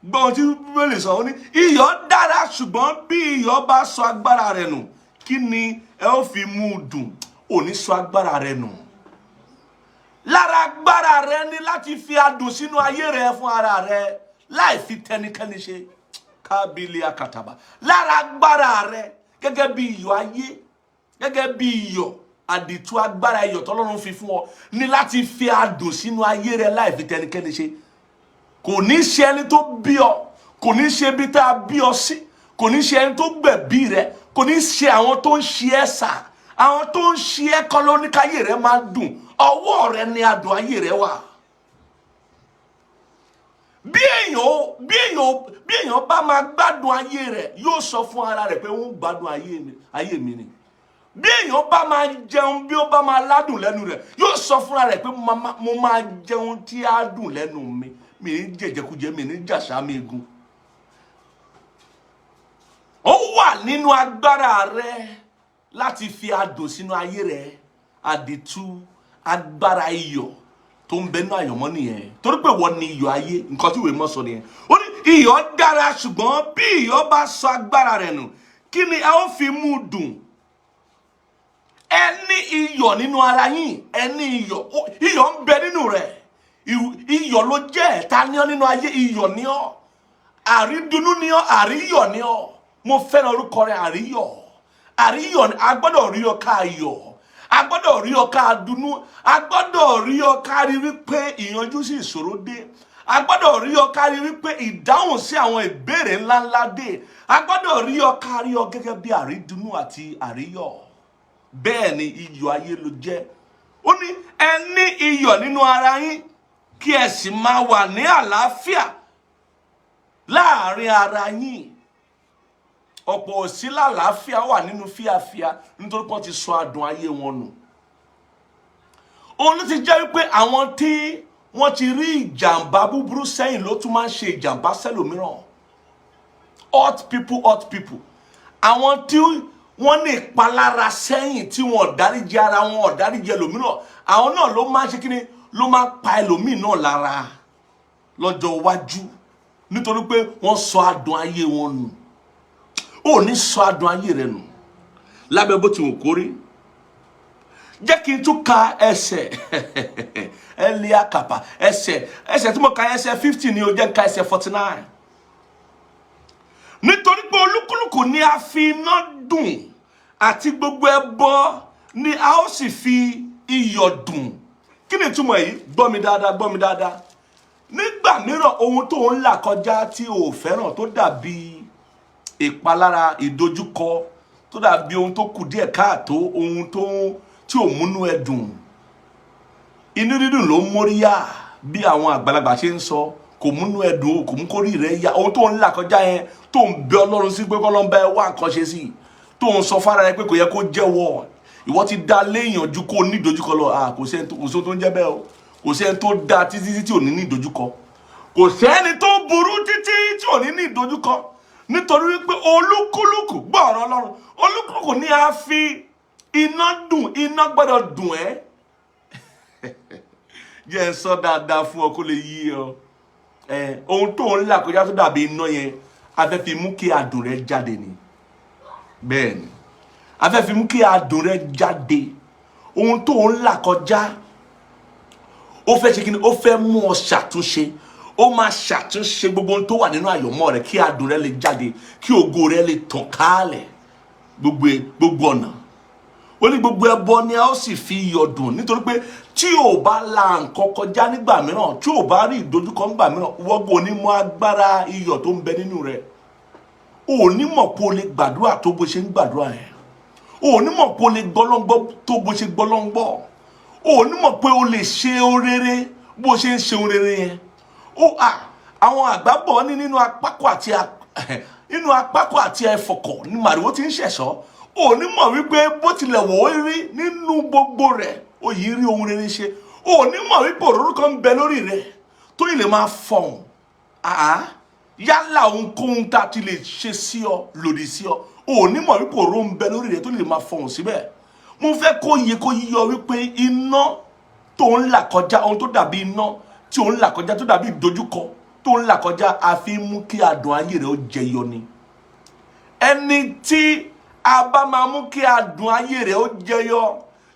A: Gbọ́n tí Bíbélì sọ, ó ní iyọ̀ dára, ṣùgbọ́n bí iyọ̀ bá sọ agbára rẹ̀ nù, kí ni ẹ ó fi mú un dùn? Ò ní sọ agbára rẹ̀ nù. Lára agbára rẹ̀ ni láti fi adùn sínú ayé rẹ̀ fún ara rẹ̀, láì fi tẹnikẹ́ni ṣe. Kábílì akàtàbà. Lára agbára rẹ̀ gẹ́gẹ́ bí iyọ̀ ayé, gẹ́gẹ́ bí iyọ̀ àdìtú agbára iyọ̀ tọ́lọ́run fi fún ọ, ní láti fi adùn sínú ayé rẹ̀ láì fi tẹnikẹ́ni ṣe. Kò ní ṣe ẹni tó bí ọ, kò ní ṣe ibi tá a bí ọ sí, kò ní ṣe ẹni tó gbẹ̀bí rẹ, kò ní ṣe àwọn tó ń ṣe ẹ́ sà. Àwọn tó ń ṣe ẹ́ kọ́ ló ní káyé rẹ máa dùn. Ọwọ́ rẹ ni adùn ayé rẹ wà. Bí èèyàn bá máa gbádùn ayé rẹ̀, yóò sọ fún ara rẹ̀ pé ó ń gbádùn ayé mi ni. Bí èèyàn bá máa jẹun, bí ó bá máa ládùn lẹ́nu rẹ̀, yóò sọ fún ara rẹ̀ pé mo máa jẹun tí á dùn lẹ́nu mi. Mi ní jẹjẹkújẹ, mi ní jàṣà mi egun. Ó wà nínú agbára rẹ̀ láti fi adùn sínú ayé rẹ̀. Àdìtú agbára iyọ̀ tó ń bẹ nínú àyànmọ́ nìyẹn. Torí pé wọ́n ní iyọ̀ ayé, nǹkan tí ìwé mọ́ sọ nìyẹn. Ó ní iyọ̀ dára, ṣùgbọ́n bí iyọ̀ bá sọ agbára rẹ̀ nù, kí ni a ó fi mú dùn? Ẹ ní iyọ̀ nínú ara yín, ẹ ní iyọ̀ ń bẹ nínú rẹ̀. Iyọ̀ ló jẹ́ ẹ̀ta ní ọ nínú ayé. Iyọ̀ ní ọ, àrídùnnú ní ọ, àríyọ̀ ní ọ. Mo fẹ́ràn orúkọ rẹ̀, àríyọ̀. Àríyọ̀ ni a gbọ́dọ̀ rí ọ ká yọ̀, a gbọ́dọ̀ rí ọ ká dunnú, a gbọ́dọ̀ rí ọ ká rí wípé ìyanjú sí ìṣòro dé, a gbọ́dọ̀ rí ọ ká rí wípé ìdáhùn sí àwọn ìbéèrè ńláńlá dé, a gbọ́dọ̀ rí ọ ká rí ọ gẹ́gẹ́ bí àrídùnnú àti àríyọ̀. Bẹ́ẹ̀ ni iyọ̀ ayé ló jẹ́. Ó ní ẹ ní iyọ̀ nínú ara yín, kí ẹ sì máa wà ní àlàáfíà láàrin ara yín. Ọ̀pọ̀ òsì lálàáfíà wà nínú fíafíà nítorí pé wọ́n ti sọ adùn ayé wọn nù. Òun ló ti jẹ́ wípé àwọn tí wọ́n ti rí ìjàmbá búburú sẹ́yìn ló tún máa ń ṣe ìjàmbá sẹ́lòmíràn. Hurt people. Àwọn tí wọ́n ní ìpalára sẹ́yìn tí wọ́n dáríjì ara wọn, dáríjì ẹlòmíràn, àwọn náà ló máa ṣe kíni, ló máa pa ẹlòmíì náà lára lọ́jọ́ iwájú, nítorí pé wọ́n sọ adùn ayé wọn nù. Ó ní sọ adùn ayé rẹ nù lábẹ́ bó ti wù kó rí. Jẹ́ kí n tún ka ẹsẹ̀ Elia kapa ẹsẹ̀ tí mo ka ẹsẹ̀ 50 ni ó jẹ́ ka ẹsẹ̀ 49. Nítorí pé olúkúlùkù ni a fi iná dùn àti gbogbo ẹbọ ni a ó sì fi iyọ̀ dùn. Kí ni ìtumọ̀ yìí? Gbọ́ mi dáadáa. Nígbà mìíràn ohun tó ń là kọjá tí o fẹ́ràn, tó dàbí ìpalára, ìdojúkọ, tó dàbí ohun tó kù díẹ̀ káàtó, ohun tí ò múnú ẹ dùn. Inú dídùn ló móríyá, bí àwọn àgbàlagbà ṣe ń sọ, kò múnú ẹ dùn, kò mú kórí rẹ yá. Ohun tó ń là kọjá yẹn, tó ń bẹ Ọlọ́run sí pé k'Ọlọ́run bá ẹ wá nǹkan ṣe sí, tó ń sọ fára rẹ pé kò yẹ kó jẹ́wọ́. Ìwọ ti dá léèyàn ju kó ní ìdojúkọ lọ. Kò sẹ́ni tó ń jẹ́ bẹ́ẹ̀ o. Kò sẹ́ni tó dá títí tí ò ní ìdojúkọ. Kò sẹ́ni tó burú títí tí ò ní ìdojúkọ. Nítorí wípé olúkúlùkù, gbọ́ ọ̀rọ̀ Ọlọ́run, olúkúlùkù ni a fi iná dùn. Iná gbọ́dọ̀ dùn ẹ́. Jẹ́ ẹ sọ dáadáa fún ọ kó lè yí ọ. Ohun tó ń là kọjá tó dàbí iná yẹn, a fẹ́ fi mú kí adùn rẹ jáde ni. Bẹ́ẹ̀ ni, a fẹ́ fi mú kí adùn rẹ jáde. Ohun tó ń là kọjá, ó fẹ́ ṣe kí ni? Ó fẹ́ mú ọ ṣàtúnṣe. Ó máa ṣàtúnṣe gbogbo ohun tó wà nínú àyọ̀mọ́ rẹ, kí adùn rẹ lè jáde, kí ògo rẹ lè tàn kálẹ̀ gbogbo ọ̀nà. Ó ní gbogbo ẹbọ ni a ó sì fi iyọ̀ dùn. Nítorí pé tí ò bá la nǹkan kọjá nígbà mìíràn, tí ò bá rí ìdojúkọ nígbà mìíràn, wọ́gbọ́n ní mọ́ agbára iyọ̀ tó ń bẹ nínú rẹ̀. O ní mọ̀ pé o lè gbàdúrà tó bó ṣe ń gbàdúrà yẹn. O ní mọ̀ pé o lè gbọ́lọ́ngbọ́ tó bó ṣe gbọ́lọ́ngbọ́. O ní mọ̀ pé o lè ṣe orere bó ṣe ń ṣe orere yẹn. Àwọn àgbà bọ̀ ní nínú apákọ̀ àti ẹ̀fọ̀kọ̀ ní màrìwó ti ń ṣẹ̀ṣọ́. O ní mọ̀ wípé bó tilẹ̀ wò ó rí nínú gbogbo rẹ̀, o yìí rí ohun rere ṣe. O ní mọ̀ wípé òróró kan ń bẹ lórí rẹ̀ tó yìí lè máa fọ̀hún. Yálà ohunkóhun tá a ti lè ṣe sí ọ, lòdì sí ọ, o ní mọ̀ wípé òróró ń bẹ lórí rẹ̀ tó lè máa fọ̀hún síbẹ̀. Mo fẹ́ kó yíyọ wípé iná tó ń là kọjá, ohun tó dàbí iná tí ò ń là kọjá, tó dàbí ìdojúkọ tó ń là kọjá, a fi mú kí adùn ayé rẹ̀ ó jẹyọ ni. Ẹni tí a bá máa mú kí adùn ayé rẹ̀ ó jẹyọ,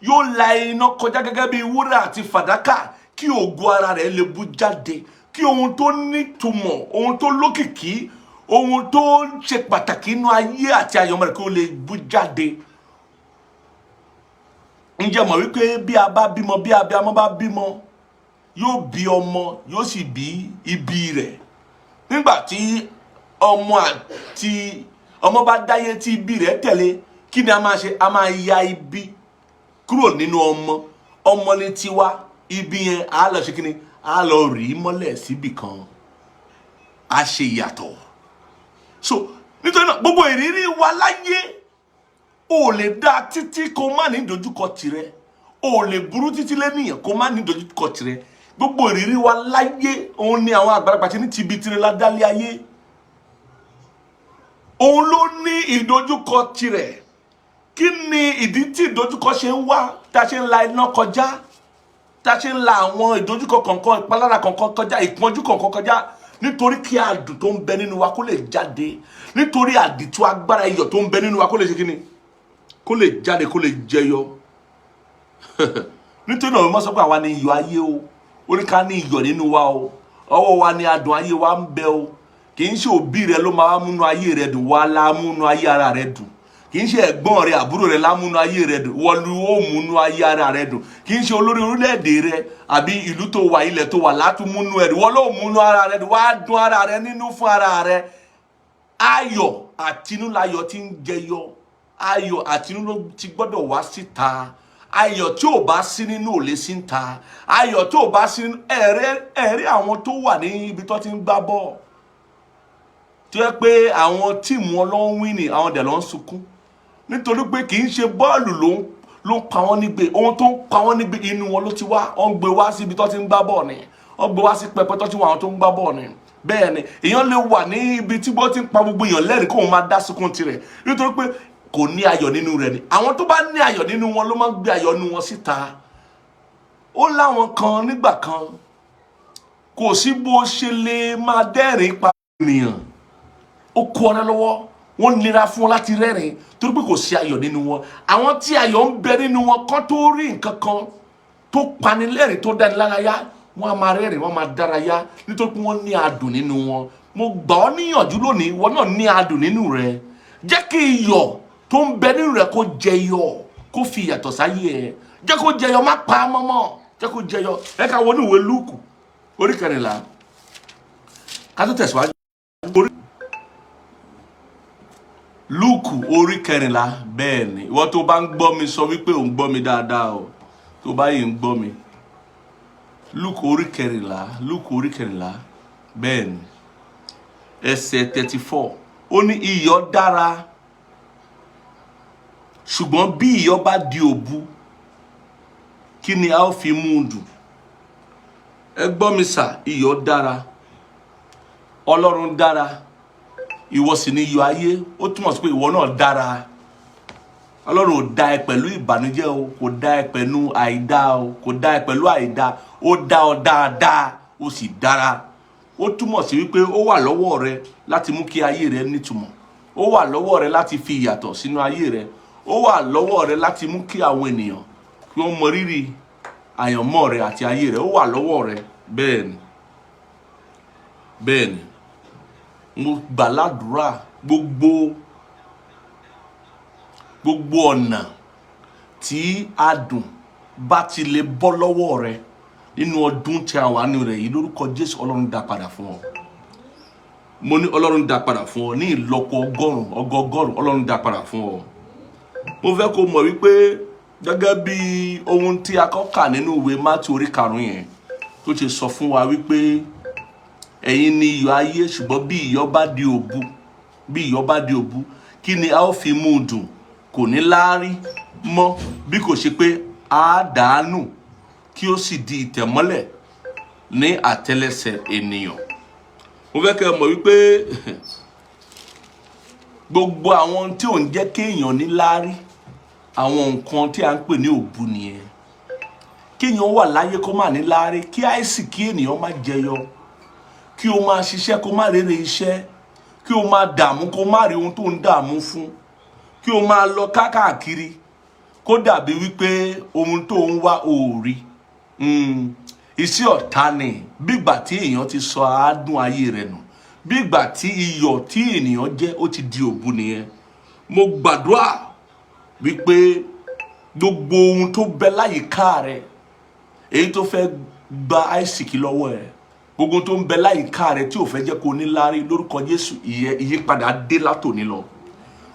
A: yóò la iná kọjá gẹ́gẹ́ bí wúrà àti fàdákà, kí ògo ara rẹ̀ lè bú jáde, kí ohun tó nítumọ̀, ohun tó lókìkí, ohun tó ń ṣe pàtàkì inú ayé àti àyọ̀mọ́ rẹ̀ kí ó lè bú jáde. Ǹjẹ́ mọ̀ wípé bí a bá bímọ, bí abiyamọ bá bímọ, yóò bí ọmọ, yóò sì bí ibi rẹ̀. Nígbà tí ọmọ bá dáyé tí ibi rẹ̀ tẹ̀lé, kí ni a máa ṣe? A máa ya ibi kúrò nínú ọmọ ní tiwa. Ibi yẹn a lọ ṣe kí ni? A lọ rí mọ́lẹ̀ síbì kan. A ṣe ìyàtọ̀. So nítorí náà gbogbo ìrírí wa láyé, o lè dá títí kó má ní ìdojúkọ tirẹ̀. O lè burú títí lẹ́nìyàn kó má ní ìdojúkọ tirẹ̀. Gbogbo ìrírí wa láyé, òun ni àwọn àgbàlagbà ti ní tibi tirẹ̀ la dálé ayé. Òun ló ní ìdojúkọ tirẹ̀. Kí ni ìdí tí ìdojúkọ ṣe ń wá? Tá ṣe ń la iná kọjá, tá ṣe ń la àwọn ìdojúkọ kọ̀ọ̀kan, ìpalára kọ̀ọ̀kan kọjá, ìpọ́njú kọ̀ọ̀kan kọjá, nítorí kí adùn tó ń bẹ nínú wa kó lè jáde, nítorí àdìtú agbára iyọ̀ tó ń bẹ nínú wa kó lè ṣe kí ni? Kó lè jáde, kó lè jẹyọ. Nítorí náà mo sọ pé àwa ni iyọ̀ ayé o. Ó ní ká ní iyọ̀ nínú wa o. Ọwọ́ wa ni adùn ayé wa ń bẹ o. Kì í ṣe òbí rẹ ló máa múnú ayé rẹ dùn, wá la múnú ayé ara rẹ dùn. Kì í ṣe ẹ̀gbọ́n rẹ, àbúrò rẹ la múnú ayé rẹ dùn, wọ́n lu ó múnú ayé ara rẹ dùn. Kì í ṣe olórí orílẹ̀-èdè rẹ àbí ìlú tó wà, ilẹ̀ tó wà látún múnú ẹ dùn, wọ́n ló múnú ara rẹ dùn, wá dùn ara rẹ nínú fún ara rẹ. Ayọ̀ àtinú láyọ̀ tí ń jẹyọ. Ayọ̀ àtinú ló ti gbọ́dọ̀ wá síta. Ayọ̀ tí ò bá sí nínú ò lè sí níta. Ayọ̀ tí ò bá sí nínú, ẹ̀rí àwọn tó wà ní ibi tó ti ń gbá bọ́ọ̀, tó yẹ pé àwọn tíìmù ọlọ́run wí ni àwọn dẹ̀ ló ń sunkún, nítorí pé kì í ṣe bọ́ọ̀lù ló ń pa wọ́n nígbè. Ohun tó ń pa wọ́n nígbè inú wọn ló ti wá. Wọ́n gbé wá sí ibi tó ti ń gbá bọ́ọ̀ ni. Wọ́n gbé wá sí pẹpẹ tó ti wà àwọn tó ń gbá bọ́ọ̀ ni. Bẹ́ẹ̀ ni èèyàn lè wà ní ibi tí wọ́n ti ń pa gbogbo èèyàn lẹ́rìn kóun máa dá sunkún tirẹ̀, nítorí pé kò ní ayọ̀ nínú rẹ̀ ni. Àwọn tó bá ní ayọ̀ nínú wọn ló máa ń gbé ayọ̀ nínú wọn síta. Ó láwọn kan nígbà kan kò sí bó ṣe lè máa dẹ́rìn pa ènìyàn. Ó kó ọ̀rẹ́ lọ́wọ́, wọ́n nira fún wọn láti rẹ́rìn torí pé kò sí ayọ̀ nínú wọn. Àwọn tí ayọ̀ ń bẹ nínú wọn kan tó rí nǹkan kan tó panilẹ́rìn tó dáni lárayá, wọ́n á máa rẹ́rìn, wọ́n á máa dárayá nítorí pé wọ́n ní adùn nínú wọn. Mo gbà ọ́ níyànjú lónìí, ìwọ náà ní adùn nínú rẹ. Jẹ́ kí iyọ̀ tó ń bẹ nínú rẹ kó jẹyọ, kó fi ìyàtọ̀ sáyé ẹ. Jẹ́ kó jẹyọ, má pa á mọ́mọ́. Jẹ́ kó jẹyọ. Ẹ ká wọnú ìwé Lúùkù orí 14. Ká tó tẹ̀síwájú. Lúùkù orí 14. Bẹ́ẹ̀ ni, ìwọ tó bá ń gbọ́ mi sọ wípé ò ń gbọ́ mi dáadáa o. Tó bá yìí ń gbọ́ mi. Lúùkù orí 14. Lúùkù orí 14. Bẹ́ẹ̀ ni. Ẹsẹ̀ 34. Ó ní iyọ̀ dára, ṣùgbọ́n bí iyọ̀ bá di òbu, kí ni a ó fi mú un dùn? Ẹ gbọ́ mi sà, iyọ̀ dára, Ọlọ́run dára, ìwọ sì ni iyọ̀ ayé. Ó túmọ̀ sí pé ìwọ náà dára. Ọlọ́run ò dá ẹ pẹ̀lú ìbànújẹ́ o, kò dá ẹ pẹ̀lú àìdá o, kò dá ẹ pẹ̀lú àìdá. Ó dá ọ dáadáa, ó sì dára. Ó túmọ̀ sí wípé ó wà lọ́wọ́ rẹ láti mú kí ayé rẹ nítumọ̀. Ó wà lọ́wọ́ rẹ láti fi ìyàtọ̀ sínú ayé rẹ. Ó wà lọ́wọ́ rẹ láti mú kí àwọn ènìyàn kí wọ́n mọ rírì àyànmọ́ rẹ àti ayé rẹ. Ó wà lọ́wọ́ rẹ. Bẹ́ẹ̀ ni. Bẹ́ẹ̀ ni. Mo gbàládùra gbogbo ọ̀nà tí adùn bá ti lè bọ́ lọ́wọ́ rẹ nínú ọdún tí a wà nínú rẹ̀ yìí, lórúkọ Jésù, Ọlọ́run dá padà fún ọ. Mo ní Ọlọ́run dá padà fún ọ ní ìlọ́po ọgọ́rùn-ún. Ọlọ́run dá padà fún ọ. Mo fẹ́ kó mọ̀ wípé gẹ́gẹ́ bí ohun tí a kọ́ kà nínú ìwé Mátíù orí 5 yẹn tó ṣe sọ fún wa wípé ẹ̀yin ni iyọ̀ ayé, ṣùgbọ́n bí iyọ̀ bá di òbu, kí ni a ó fi mú un dùn? Kò ní láárí mọ́ bí kò ṣe pé a dànù kí ó sì di ìtẹ̀mọ́lẹ̀ ní àtẹ́lẹsẹ̀ ènìyàn. Mo fẹ́ kẹ́ mọ̀ wípé gbogbo àwọn tí ò ń jẹ́ kéèyàn ní láárí, àwọn nǹkan tí a ń pè ní òbu nìyẹn. Kéèyàn wà láyé kó má ní láárí, kí àìsí kí ènìyàn má jẹyọ, kí o máa ṣiṣẹ́ kó má rere iṣẹ́, kí o máa dààmú kó má rí ohun tó ń dààmú fún, kí o máa lọ káàkiri kó dàbí wípé ohun tó ń wá ò rí. Iṣẹ́ ọ̀tá ni, bígbà tí èèyàn ti sọ àádùn ayé rẹ̀ nù, bígbà tí iyọ̀ tí ènìyàn jẹ́ ó ti di òbu nìyẹn. Mo gbàdúrà wípé gbogbo ohun tó bẹ láyìíká rẹ, èyí tó fẹ́ gba àìsíkí lọ́wọ́ ẹ, gbogbo tó ń bẹ láyìíká rẹ tí ò fẹ́ jẹ́ kó ní láárí, lórúkọ Jésù, ìyípadà dé látòní lọ.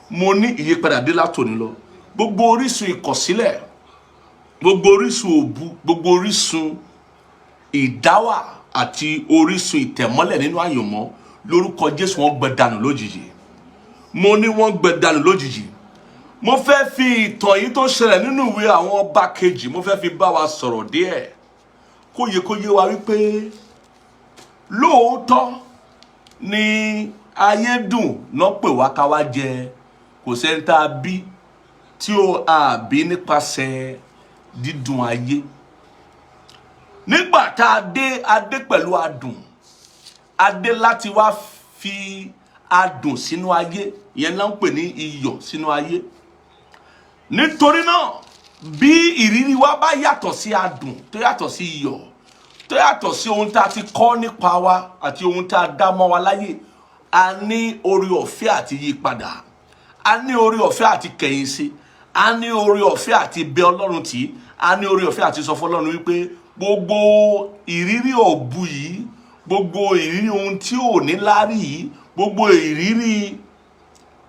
A: Mo ní ìyípadà dé látòní lọ. Gbogbo orísun ìkọ̀sílẹ̀, gbogbo orísun òbu, gbogbo orísun ìdáwà àti orísun ìtẹ̀mọ́lẹ̀ nínú àyànmọ́, lórúkọ Jésù, wọ́n gbẹ dànù lójijì. Mo ní wọ́n gbẹ dànù lójijì. Mo fẹ́ fi ìtàn yìí tó ṣẹlẹ̀ nínú ìwé àwọn ọba kejì, mo fẹ́ fi bá wa sọ̀rọ̀ díẹ̀ kó yé wa wípé lóòótọ́ ni ayé dùn náà pè wá ká wá jẹ. Kò sẹ́ni tá a bí tí ó àbí nípasẹ̀ dídùn ayé. Nígbà tá a dé pẹ̀lú adùn, a dé láti wá fi adùn sínú ayé, ìyẹn náà ń pè ní iyọ̀ sínú ayé. Nítorí náà, bí ìrírí wa bá yàtọ̀ sí adùn, tó yàtọ̀ sí iyọ̀, tó yàtọ̀ sí ohun tá a ti kọ́ nípa wa àti ohun tá a dá mọ́ wa láyé, a ní orí ọ̀fẹ́ àti yípadà, a ní orí ọ̀fẹ́ àti kẹ̀yìn sí, a ní orí ọ̀fẹ́ àti bẹ Ọlọ́run tì, a ní orí ọ̀fẹ́ àti sọ fún Ọlọ́run wípé gbogbo ìrírí òbu yìí, gbogbo ìrírí ohun tí ò ní láárí yìí, gbogbo ìrírí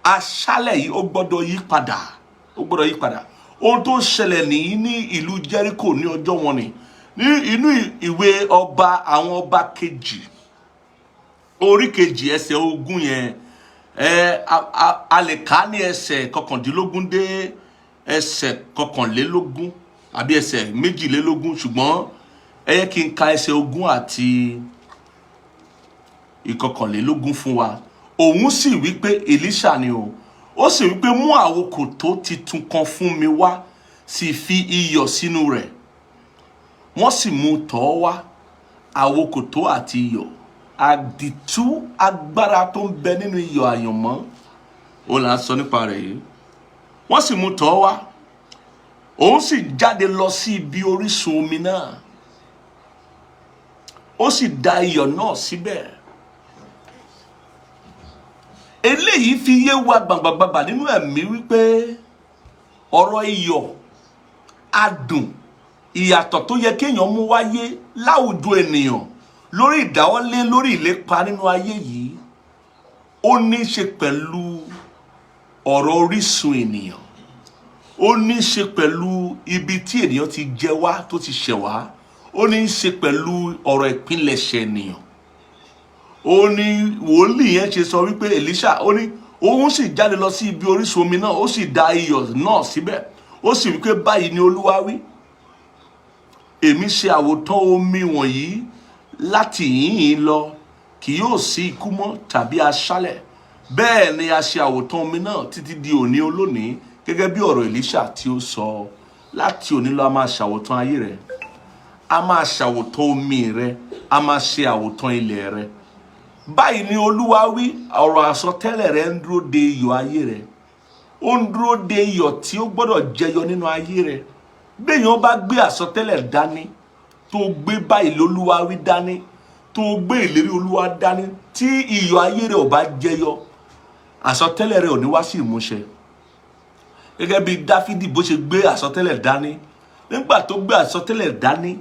A: aṣálẹ̀ yìí, ó gbọ́dọ̀ yí padà. Ó gbọ́dọ̀ yí padà. Ohun tó ṣẹlẹ̀ ní ìlú Jẹ́ríkò ní ọjọ́ wọn ni, ní inú ìwé àwọn ọba kejì orí kejì ẹsẹ̀ 20 yẹn, a lè kà ní ẹsẹ̀ 19 dé ẹsẹ̀ 21 àbí ẹsẹ̀ 22, ṣùgbọ́n ẹ yẹ kí n ka ẹsẹ̀ 20 àti 21 fún wa. Òun sì wí pé Èlíṣà ni o, ó sì wípé mú àwokòtó titun kan fún mi wá, sì fi iyọ̀ sínú rẹ̀. Wọ́n sì mú tọ̀ wá, àwokòtó àti iyọ̀. Àdìtú agbára tó ń bẹ nínú iyọ̀ àyànmọ́, ó là ń sọ nípa rẹ̀ yìí. Wọ́n sì mú tọ̀ wá, òun sì jáde lọ sí ibi orísun omi náà, ó sì da iyọ̀ náà síbẹ̀. Eléyìí fi yé wa gbàgbàgbàgbà nínú ẹ̀mí wípé ọ̀rọ̀ iyọ̀, adùn, ìyàtọ̀ tó yẹ kéèyàn mú wáyé láwùjọ ènìyàn lórí ìdáwọ́lé, lórí ìlépa nínú ayé yìí, ó ní í ṣe pẹ̀lú ọ̀rọ̀ orísun ènìyàn, ó ní í ṣe pẹ̀lú ibi tí ènìyàn ti jẹ wá, tó ti ṣẹ̀ wá, ó ní í ṣe pẹ̀lú ọ̀rọ̀ ìpilẹ̀ṣẹ̀ ènìyàn. Ó ní wòlíì yẹn ṣe sọ wípé Èlíṣà, ó ní òun sì jáde lọ sí ibi orísun omi náà, ó sì da iyọ̀ náà síbẹ̀, ó sì wípé báyìí ni Olúwa wí, èmi ṣe àwòtán omi wọ̀nyí láti ìhín lọ, kì yóò sí ikú mọ́ tàbí aṣálẹ̀. Bẹ́ẹ̀ ni a ṣe àwòtán omi náà títí di òní olónìí, gẹ́gẹ́ bí ọ̀rọ̀ Èlíṣà tí ó sọ. Láti òní lọ a máa ṣàwòtán ayé rẹ, a máa ṣàwòtán omi rẹ, a máa ṣe àwòtán ilẹ̀ rẹ. Báyìí ni Olúwa wí, ọ̀rọ̀ àsọtẹ́lẹ̀ rẹ ń dúró de iyọ̀ ayé rẹ, ó ń dúró de iyọ̀ tí ó gbọ́dọ̀ jẹyọ nínú ayé rẹ. Béèyàn bá gbé àsọtẹ́lẹ̀ dání, tó gbé báyìí lÓlúwa wí dání, tó gbé ìlérí Olúwa dání, tí iyọ̀ ayé rẹ ò bá jẹyọ, àsọtẹ́lẹ̀ rẹ ò ní wá sí ìmúṣẹ. Gẹ́gẹ́ bí Dáfídì bó ṣe gbé àsọtẹ́lẹ̀ dání, nígbà tó gbé àsọtẹ́lẹ̀ dání,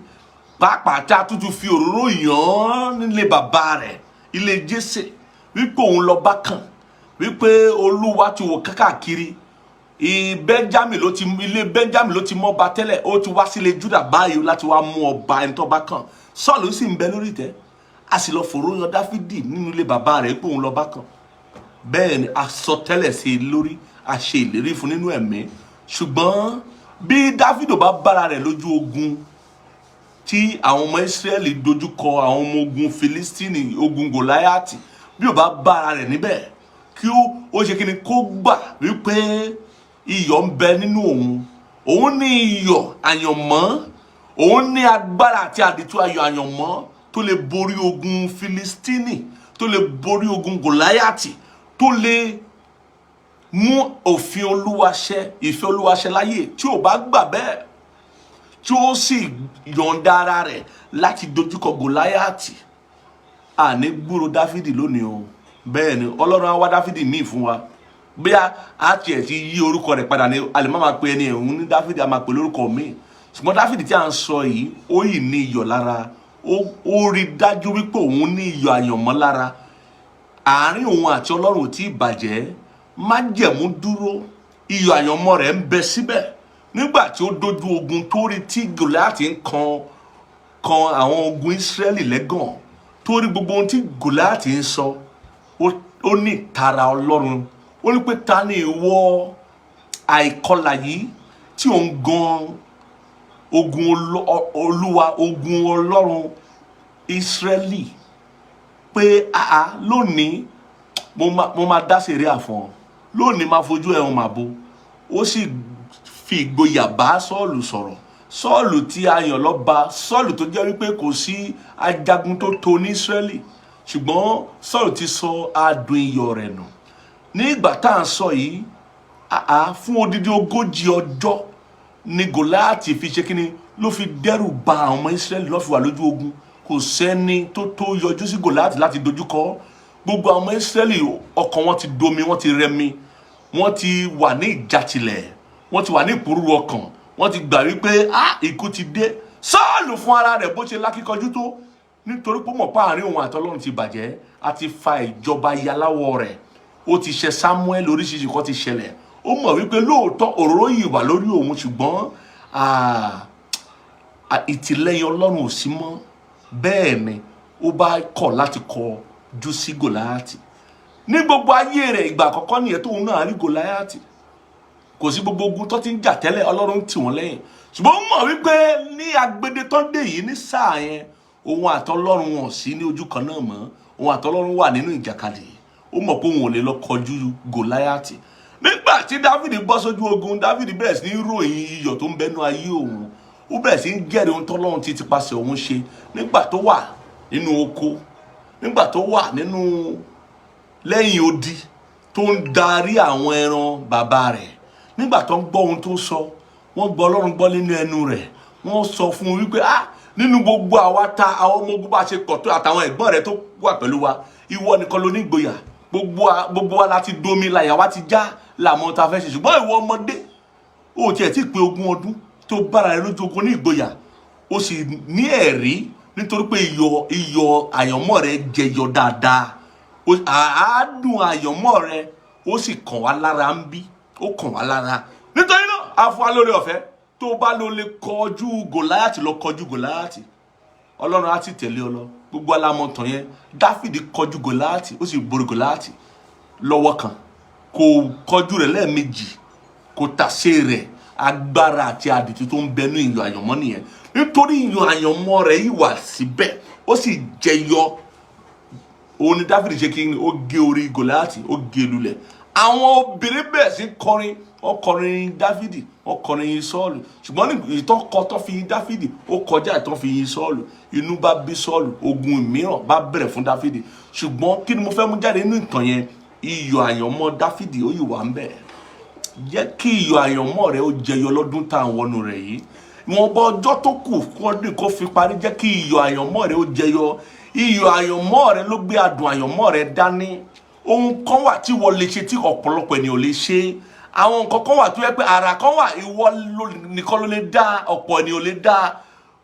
A: pàápàá tá a tún fi òróró yàn nílé bàbá rẹ̀, ilé Jésè, wípé òun lọ bá kàn, wípé Olúwa ti wò káàkiri, Benjamin ló ti, ilé Benjamin ló ti mọ́ ọba tẹ́lẹ̀, ó ti wá sílé Júdà báyìí láti wá mú ọba ẹni tó bá kàn. Sọ́ọ̀lù sì ń bẹ lórí ìtẹ́, a sì lọ fòró yan Dáfídì nínú ilé bàbá rẹ̀ pé òun lọ bá kàn. Bẹ́ẹ̀ ni a sọ tẹ́lẹ̀ sí i lórí, a ṣe ìlérí fún nínú ẹ̀mí. Ṣùgbọ́n bí Dáfídì bá bára rẹ̀ lójú ogun tí àwọn ọmọ Ísírẹ́lì dojúkọ àwọn ọmọ ogun Filistini, ogun Gòláyátì, bí ó bá bára rẹ̀ níbẹ̀, kí ó ṣe kí ni, kó gbà wípé iyọ̀ ń bẹ nínú òun, òun ní iyọ̀ àyànmọ́, òun ní agbára àti àdìtú ayọ̀ àyànmọ́ tó lè borí ogun Filistini, tó lè borí ogun Gòláyátì, tó lè mú òfin Olúwa ṣẹ, ìfẹ́ Olúwa ṣẹ láyé. Tí ó bá gbà bẹ́ẹ̀, tí ó sì yọ̀ǹda ara rẹ̀ láti dojúkọ Gòláyátì, àní gbúrò Dáfídì lónìí o. Bẹ́ẹ̀ ni Ọlọ́run á wá Dáfídì míì fún wa. Bí a tiẹ̀ ti yí orúkọ rẹ̀ padà ní, a lè má máa pe ẹni ẹ̀hún ní Dáfídì, a máa pe lórúkọ míì. Ṣùgbọ́n Dáfídì tí a ń sọ yìí, ó yìí ní iyọ̀ lára, ó rí dájú wípé òun ní iyọ̀ àyànmọ́ lára. Àárín òun àti Ọlọ́run ò tí ì bàjẹ́, májẹ̀mú dúró, iyọ̀ àyànmọ́ rẹ̀ ń bẹ síbẹ̀. Nígbà tí ó dojú ogun tó rí tí Gòláyátì ń kan àwọn ogun Ísírẹ́lì lẹ́gàn, tó rí gbogbo ohun tí Gòláyátì ń sọ, ó ní ìtara Ọlọ́run. Ó ní pé ta ni ìwọ àìkọlà yìí tí ò ń gan ogun Olúwa, ogun Ọlọ́run Ísírẹ́lì, pé lónìí mo máa dá sẹ̀ríà fún ọ, lónìí máa fojú ẹ̀hún màbo. Ó sì fi ìgboyà bá Sọ́ọ̀lù sọ̀rọ̀. Sọ́ọ̀lù tí a yàn lọ́ba, Sọ́ọ̀lù tó jẹ́ wípé kò sí ajagun tó tó ní Ísírẹ́lì, ṣùgbọ́n Sọ́ọ̀lù ti sọ adùn iyọ̀ rẹ̀ nù. Ní ìgbà tá à ń sọ yìí, fún odidi 40 ọjọ́ ni Gòláyátì fi ṣe kíni, ló fi dẹ́rù ba àwọn ọmọ Ísírẹ́lì, ló fi wà lójú ogun. Kò sẹ́ni tó yọjú sí Gòláyátì láti dojúkọ. Gbogbo àwọn ọmọ Ísírẹ́lì ọkàn wọn ti domi, wọ́n ti rẹmi, wọ́n ti wà ní ìjàtilẹ̀, wọ́n ti wà ní ìpòrúru ọkàn, wọ́n ti gbà wípé ikú ti dé. Sọ́ọ̀lù fún ara rẹ̀ bó ṣe lákíkanjú tó, nítorí pé mọ̀ pa àárín òun àtọlọ́run ti bàjẹ́, àti fa ìjọba yaláwọ̀ rẹ̀. Ó ti ṣe Sámúẹ́lì, oríṣiríṣi kan ti ṣẹlẹ̀. Ó mọ̀ wípé lóòótọ́ òróró yìí wà lórí òun, ṣùgbọ́n ìtìlẹ́yìn Ọlọ́run ò sí mọ́. Bẹ́ẹ̀ ni ó bá kọ̀ láti kọjú sí Gòláyátì. Ní gbogbo ayé rẹ̀, ìgbà àkọ́kọ́ nìyẹn tóun náà rí Gòláyátì. Kò sí gbogbo ogun tó ti ń jà tẹ́lẹ̀, Ọlọ́run tì wọ́n lẹ́yìn. Ṣùgbọ́n ó mọ̀ wípé ní agbede tó ń dé yìí ní sáà yẹn, òun àtọlọ́run wọn sí ní ojú kan náà mọ́. Òun àtọlọ́run wà nínú ìjàkadì. Ó mọ̀ pé òun ò lè lọ kọjú Gòláyátì. nígbà tí Dáfídì bọ́ sójú ogun, Dáfídì bẹ̀rẹ̀ sí ní ròyìn iyọ̀ tó ń bẹnu ayé òun. Ó bẹ̀rẹ̀ sí ní jẹ́rìí ohun tọ́lọ́run ti pasẹ̀ òun ṣe nígbà tó wà nínú oko, nígbà tó wà nínú lẹ́yìn odi tó ń darí àwọn ẹran bàbá rẹ̀. Nígbà tó ń gbọ́ ohun tó sọ, wọ́n gbọ́ Ọlọ́run gbọ́ nínú ẹnu rẹ̀. Wọ́n sọ fún un wípé nínú gbogbo àwa ta àwọn ọmọ ogun bá ṣe pọ̀ tó àtàwọn ẹ̀gbọ́n rẹ̀ tó wà pẹ̀lú wa, ìwọ nìkan ló ní ìgboyà. Gbogbo wa láti domi láyà wa ti já làmọ́ ta fẹ́ ṣe, ṣùgbọ́n ìwọ ọmọdé ó tiẹ̀ tí pé 20 ọdún tó bára rẹ̀ lójú ogun ní ìgboyà, ó sì ní ẹ̀rí nítorí pé iyọ̀ àyànmọ́ rẹ̀ jẹyọ dáadáa. Àádùn àyànmọ́ rẹ̀ ó sì kàn wá lára ń bí, ó kàn wá lára. Nítorí náà a fún wa lórí ọ̀fẹ́ tó bá lọ lè kọjú Gòláyátì lọ kọjú Gòláyátì, Ọlọ́run á ti tẹ̀lé ọ lọ. Gbogbo alámọ̀tàn yẹn, Dáfídì kọjú Gòláyátì, ó sì borí Gòláyátì lọ́wọ́ kan. Kò kọjú rẹ̀ lẹ́ẹ̀mejì, kò tàsé rẹ̀. Agbára àti àdìtú tó ń bẹnu iyọ̀ àyànmọ́ nìyẹn. Nítorí iyọ̀ àyànmọ́ rẹ̀ yìí wà síbẹ̀, ó sì jẹyọ. Òun ni Dáfídì ṣe kí ni, ó gé orí Gòláyátì, ó gé lulẹ̀. Àwọn obìnrin bẹ̀rẹ̀ sí kọrin, wọ́n kọrin Dáfídì, wọ́n kọrin yin Sọ́ọ̀lù. Ṣùgbọ́n ní ìtọ́kọ tó fi yin Dáfídì, ó kọjá ìtọ́ fi yin Sọ́ọ̀lù. Inú bá bí Sọ́ọ̀lù, ogun mìíràn bá bẹ̀rẹ̀ fún Dáfídì. Ṣùgbọ́n kí ni mo fẹ́ mú jáde nínú ìtàn yẹn? Iyọ̀ àyànmọ́ Dáfídì ó yìí wà ń bẹ̀. Jẹ́ kí iyọ̀ àyànmọ́ rẹ̀ ó jẹyọ lọ́dún tá à ń wọnú rẹ̀ yìí. Ìwọ̀nba ọjọ́ tó kù kọ́dún kó fi parí, jẹ́ kí iyọ̀ àyànmọ́ rẹ̀ ó jẹyọ. Iyọ̀ àyànmọ́ rẹ̀ ló gbé adùn àyànmọ́ rẹ̀ dání. Ohun kan wà tí wọ́n lè ṣe tí ọ̀pọ̀lọpọ̀ ènìyàn lè ṣe. Àwọn nǹkan kan wà tó yẹ pé àrà kan wà ìwọ nìkan ló lè dá, ọ̀pọ̀ ènìyàn lè dá.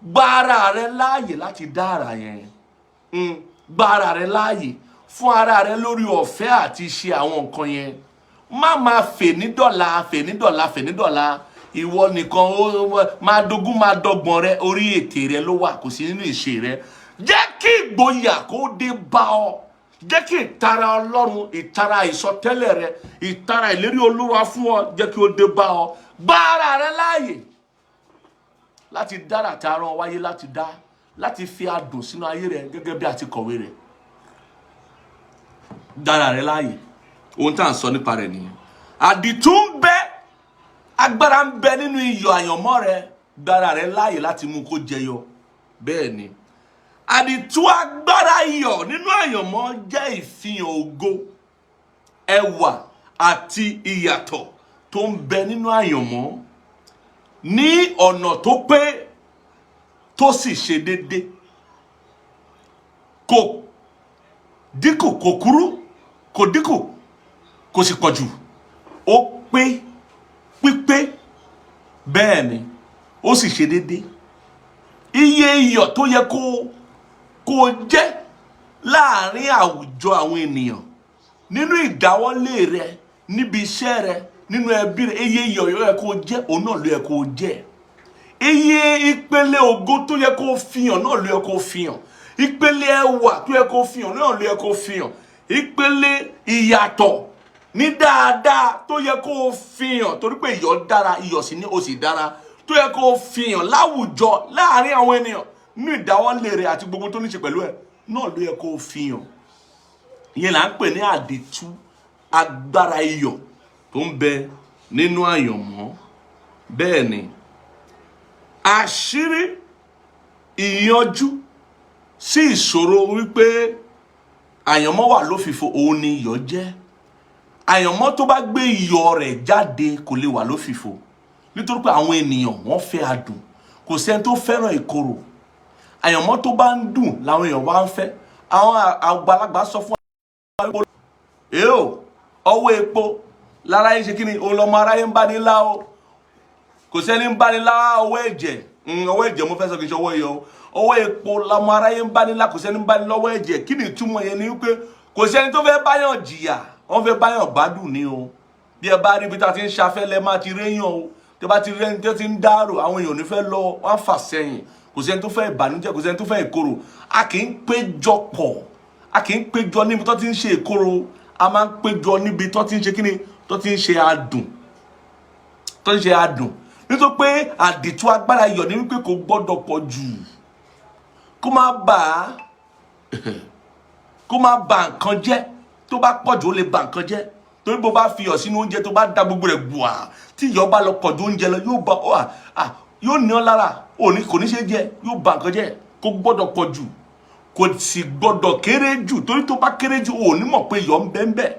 A: Gba ara rẹ láàyè láti dá àrà yẹn. Gba ara rẹ láàyè fún ara rẹ lórí ọ̀fẹ́ àti ṣe àwọn nǹkan yẹn. Má máa fènídọ̀la. Ìwọ nìkan máa dógún máa dọ́gbọ̀n rẹ, orí ètè rẹ ló wà, kò sí nínú ìṣe rẹ. Jẹ́ kí ìgboyà kó dé bá ọ. Jẹ́ kí ìtara Ọlọ́run, ìtara ìsọtẹ́lẹ̀ rẹ, ìtara ìlérí Olúwa fún ọ, jẹ́ kí ó dé bá ọ. Gba ara rẹ láàyè láti dára tí a rán wáyé láti dá, láti fi adùn sínú ayé rẹ gẹ́gẹ́ bí a ti kọ̀wé rẹ̀. Dára rẹ láàyè. Ohun tí à ń sọ nípa rẹ̀ nìyẹn. Àdìtú ń bẹ, agbára ń bẹ nínú iyọ̀ àyànmọ́ rẹ. Dára rẹ láàyè láti mú kó jẹyọ. Bẹ́ẹ̀ ni. Àdìtú agbára iyọ̀ nínú àyànmọ́ jẹ́ ìfihàn ògo, ẹwà àti ìyàtọ̀ tó ń bẹ nínú àyànmọ́ ní ọ̀nà tó pé tó sì ṣe déédé. Kò dínkù, kò kúrú, kò dínkù, kò sì pọ̀jù. Ó pé pípé, bẹ́ẹ̀ ni, ó sì ṣe déédé. Iye iyọ̀ tó yẹ kó jẹ́ láàrin àwùjọ àwọn ènìyàn, nínú ìdáwọ́lé rẹ, níbi iṣẹ́ rẹ, nínú ẹbí rẹ, iye iyọ̀ yẹ kó jẹ́, òun náà ló yẹ kó jẹ́. Iye ìpele ògo tó yẹ kó fihàn náà ló yẹ kó fihàn. Ìpele ẹwà tó yẹ kó fihàn náà ló yẹ kó fihàn. Ìpele ìyàtọ̀ ní dáadáa tó yẹ kó fihàn, torí pé iyọ̀ dára, iyọ̀ sì ní ó sì dára, tó yẹ kó fihàn láwùjọ láàrin àwọn ènìyàn, ní ìdáwọ́lé rẹ̀ àti gbogbo tó ní ṣe pẹ̀lú ẹ̀ náà ló yẹ kó fihàn. Ìyẹn là ń pè ní àdìtú agbára iyọ̀ tó ń bẹ nínú àyànmọ́. Bẹ́ẹ̀ ni, àṣírí ìyanjú sí ìṣòro wípé àyànmọ́ wà lófìfo, òun ni iyọ̀ jẹ́. Àyànmọ́ tó bá gbé iyọ̀ rẹ̀ jáde kò lè wà lófìfo, nítorí pé àwọn ènìyàn wọ́n fẹ́ adùn, kò sẹ́ni tó fẹ́ràn ìkorò. Àyànmọ́ tó bá ń dùn làwọn èèyàn wá ń fẹ́. Àwọn àgbàlagbà sọ fún wa, ọwọ́ epo lára yín ṣe kí ni, olọmọ aráyé ń bá ní lá o. Kò sẹ́ni ń bá ní lá ọwọ́ ẹ̀jẹ̀. Ọwọ́ ẹ̀jẹ̀ mo fẹ́ sọ kì í ṣe ọwọ́ iyọ̀. Ọwọ́ epo lọmọ aráyé ń bá ní lá, kò sẹ́ni ń bá ní lọ́wọ́ ẹ̀jẹ̀. Kí ni ìtumọ̀ yẹn ni wípé kò sẹ́ni tó fẹ́ báyàn jìyà, wọ́n fẹ́ báyàn gbádùn ni o. Bí ẹ bá rí ibi tá ti ń ṣafẹ́lẹ́ máa ti réyàn o. Tí bá ti rí ẹni tó ti ń dárò, àwọn èèyàn ò ní fẹ́ lọ, wọ́n á fà sẹ́yìn. Kò sẹ́ni tó fẹ́ ìbànújẹ́, kò sẹ́ni tó fẹ́ ìkorò. A kì í péjọ pọ̀, a kì í péjọ níbi tó ti ń ṣe ìkorò, a máa ń péjọ níbi tó ti ń ṣe kíni, tó ti ń ṣe adùn, tó ń ṣe adùn. Nítorí pé àdìtú agbára iyọ̀ ni wípé kò gbọ́dọ̀ pọ̀ jù, kó má bà nǹkan jẹ́. Tó bá pọ̀ jù ó lè bà nǹkan jẹ́. torí bó bá fi iyọ̀ sínú oúnjẹ tó bá da gbogbo rẹ̀ gbùà tí iyọ̀ bá lọ pọ̀jù oúnjẹ lọ yóò ní ọ lára kò ní ṣe jẹ, yóò bà nǹkan jẹ́. Kò gbọ́dọ̀ pọ̀jù kò sì gbọ́dọ̀ kéré jù, torí tó bá kéré jù ò ní mọ̀ pé iyọ̀ ń bẹ ńbẹ̀.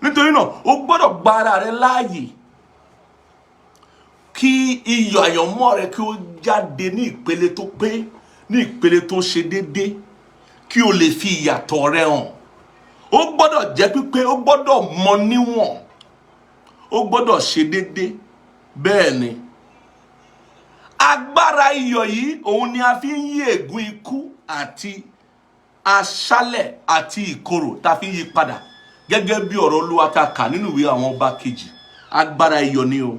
A: Nítorí náà o gbọ́dọ̀ gba ara rẹ láàyè kí iyọ̀ àyànmọ́ rẹ kí ó jáde ní ìpele tó pé, ní ìpele tó ṣe déédéé, kí o lè fi ìyàtọ̀ rẹ hàn. Ó gbọ́dọ̀ jẹ́ pípé, ó gbọ́dọ̀ mọ níwọ̀n, ó gbọ́dọ̀ ṣe déédéé. Bẹ́ẹ̀ ni agbára iyọ̀ yìí òun ni a fi ń yí ègún ikú àti aṣálẹ̀ àti ìkorò tá fi ń yí padà, gẹ́gẹ́ bí ọ̀rọ̀ Olúwa tá kà nínú ìwé àwọn ọba kejì. Agbára iyọ̀ ni o.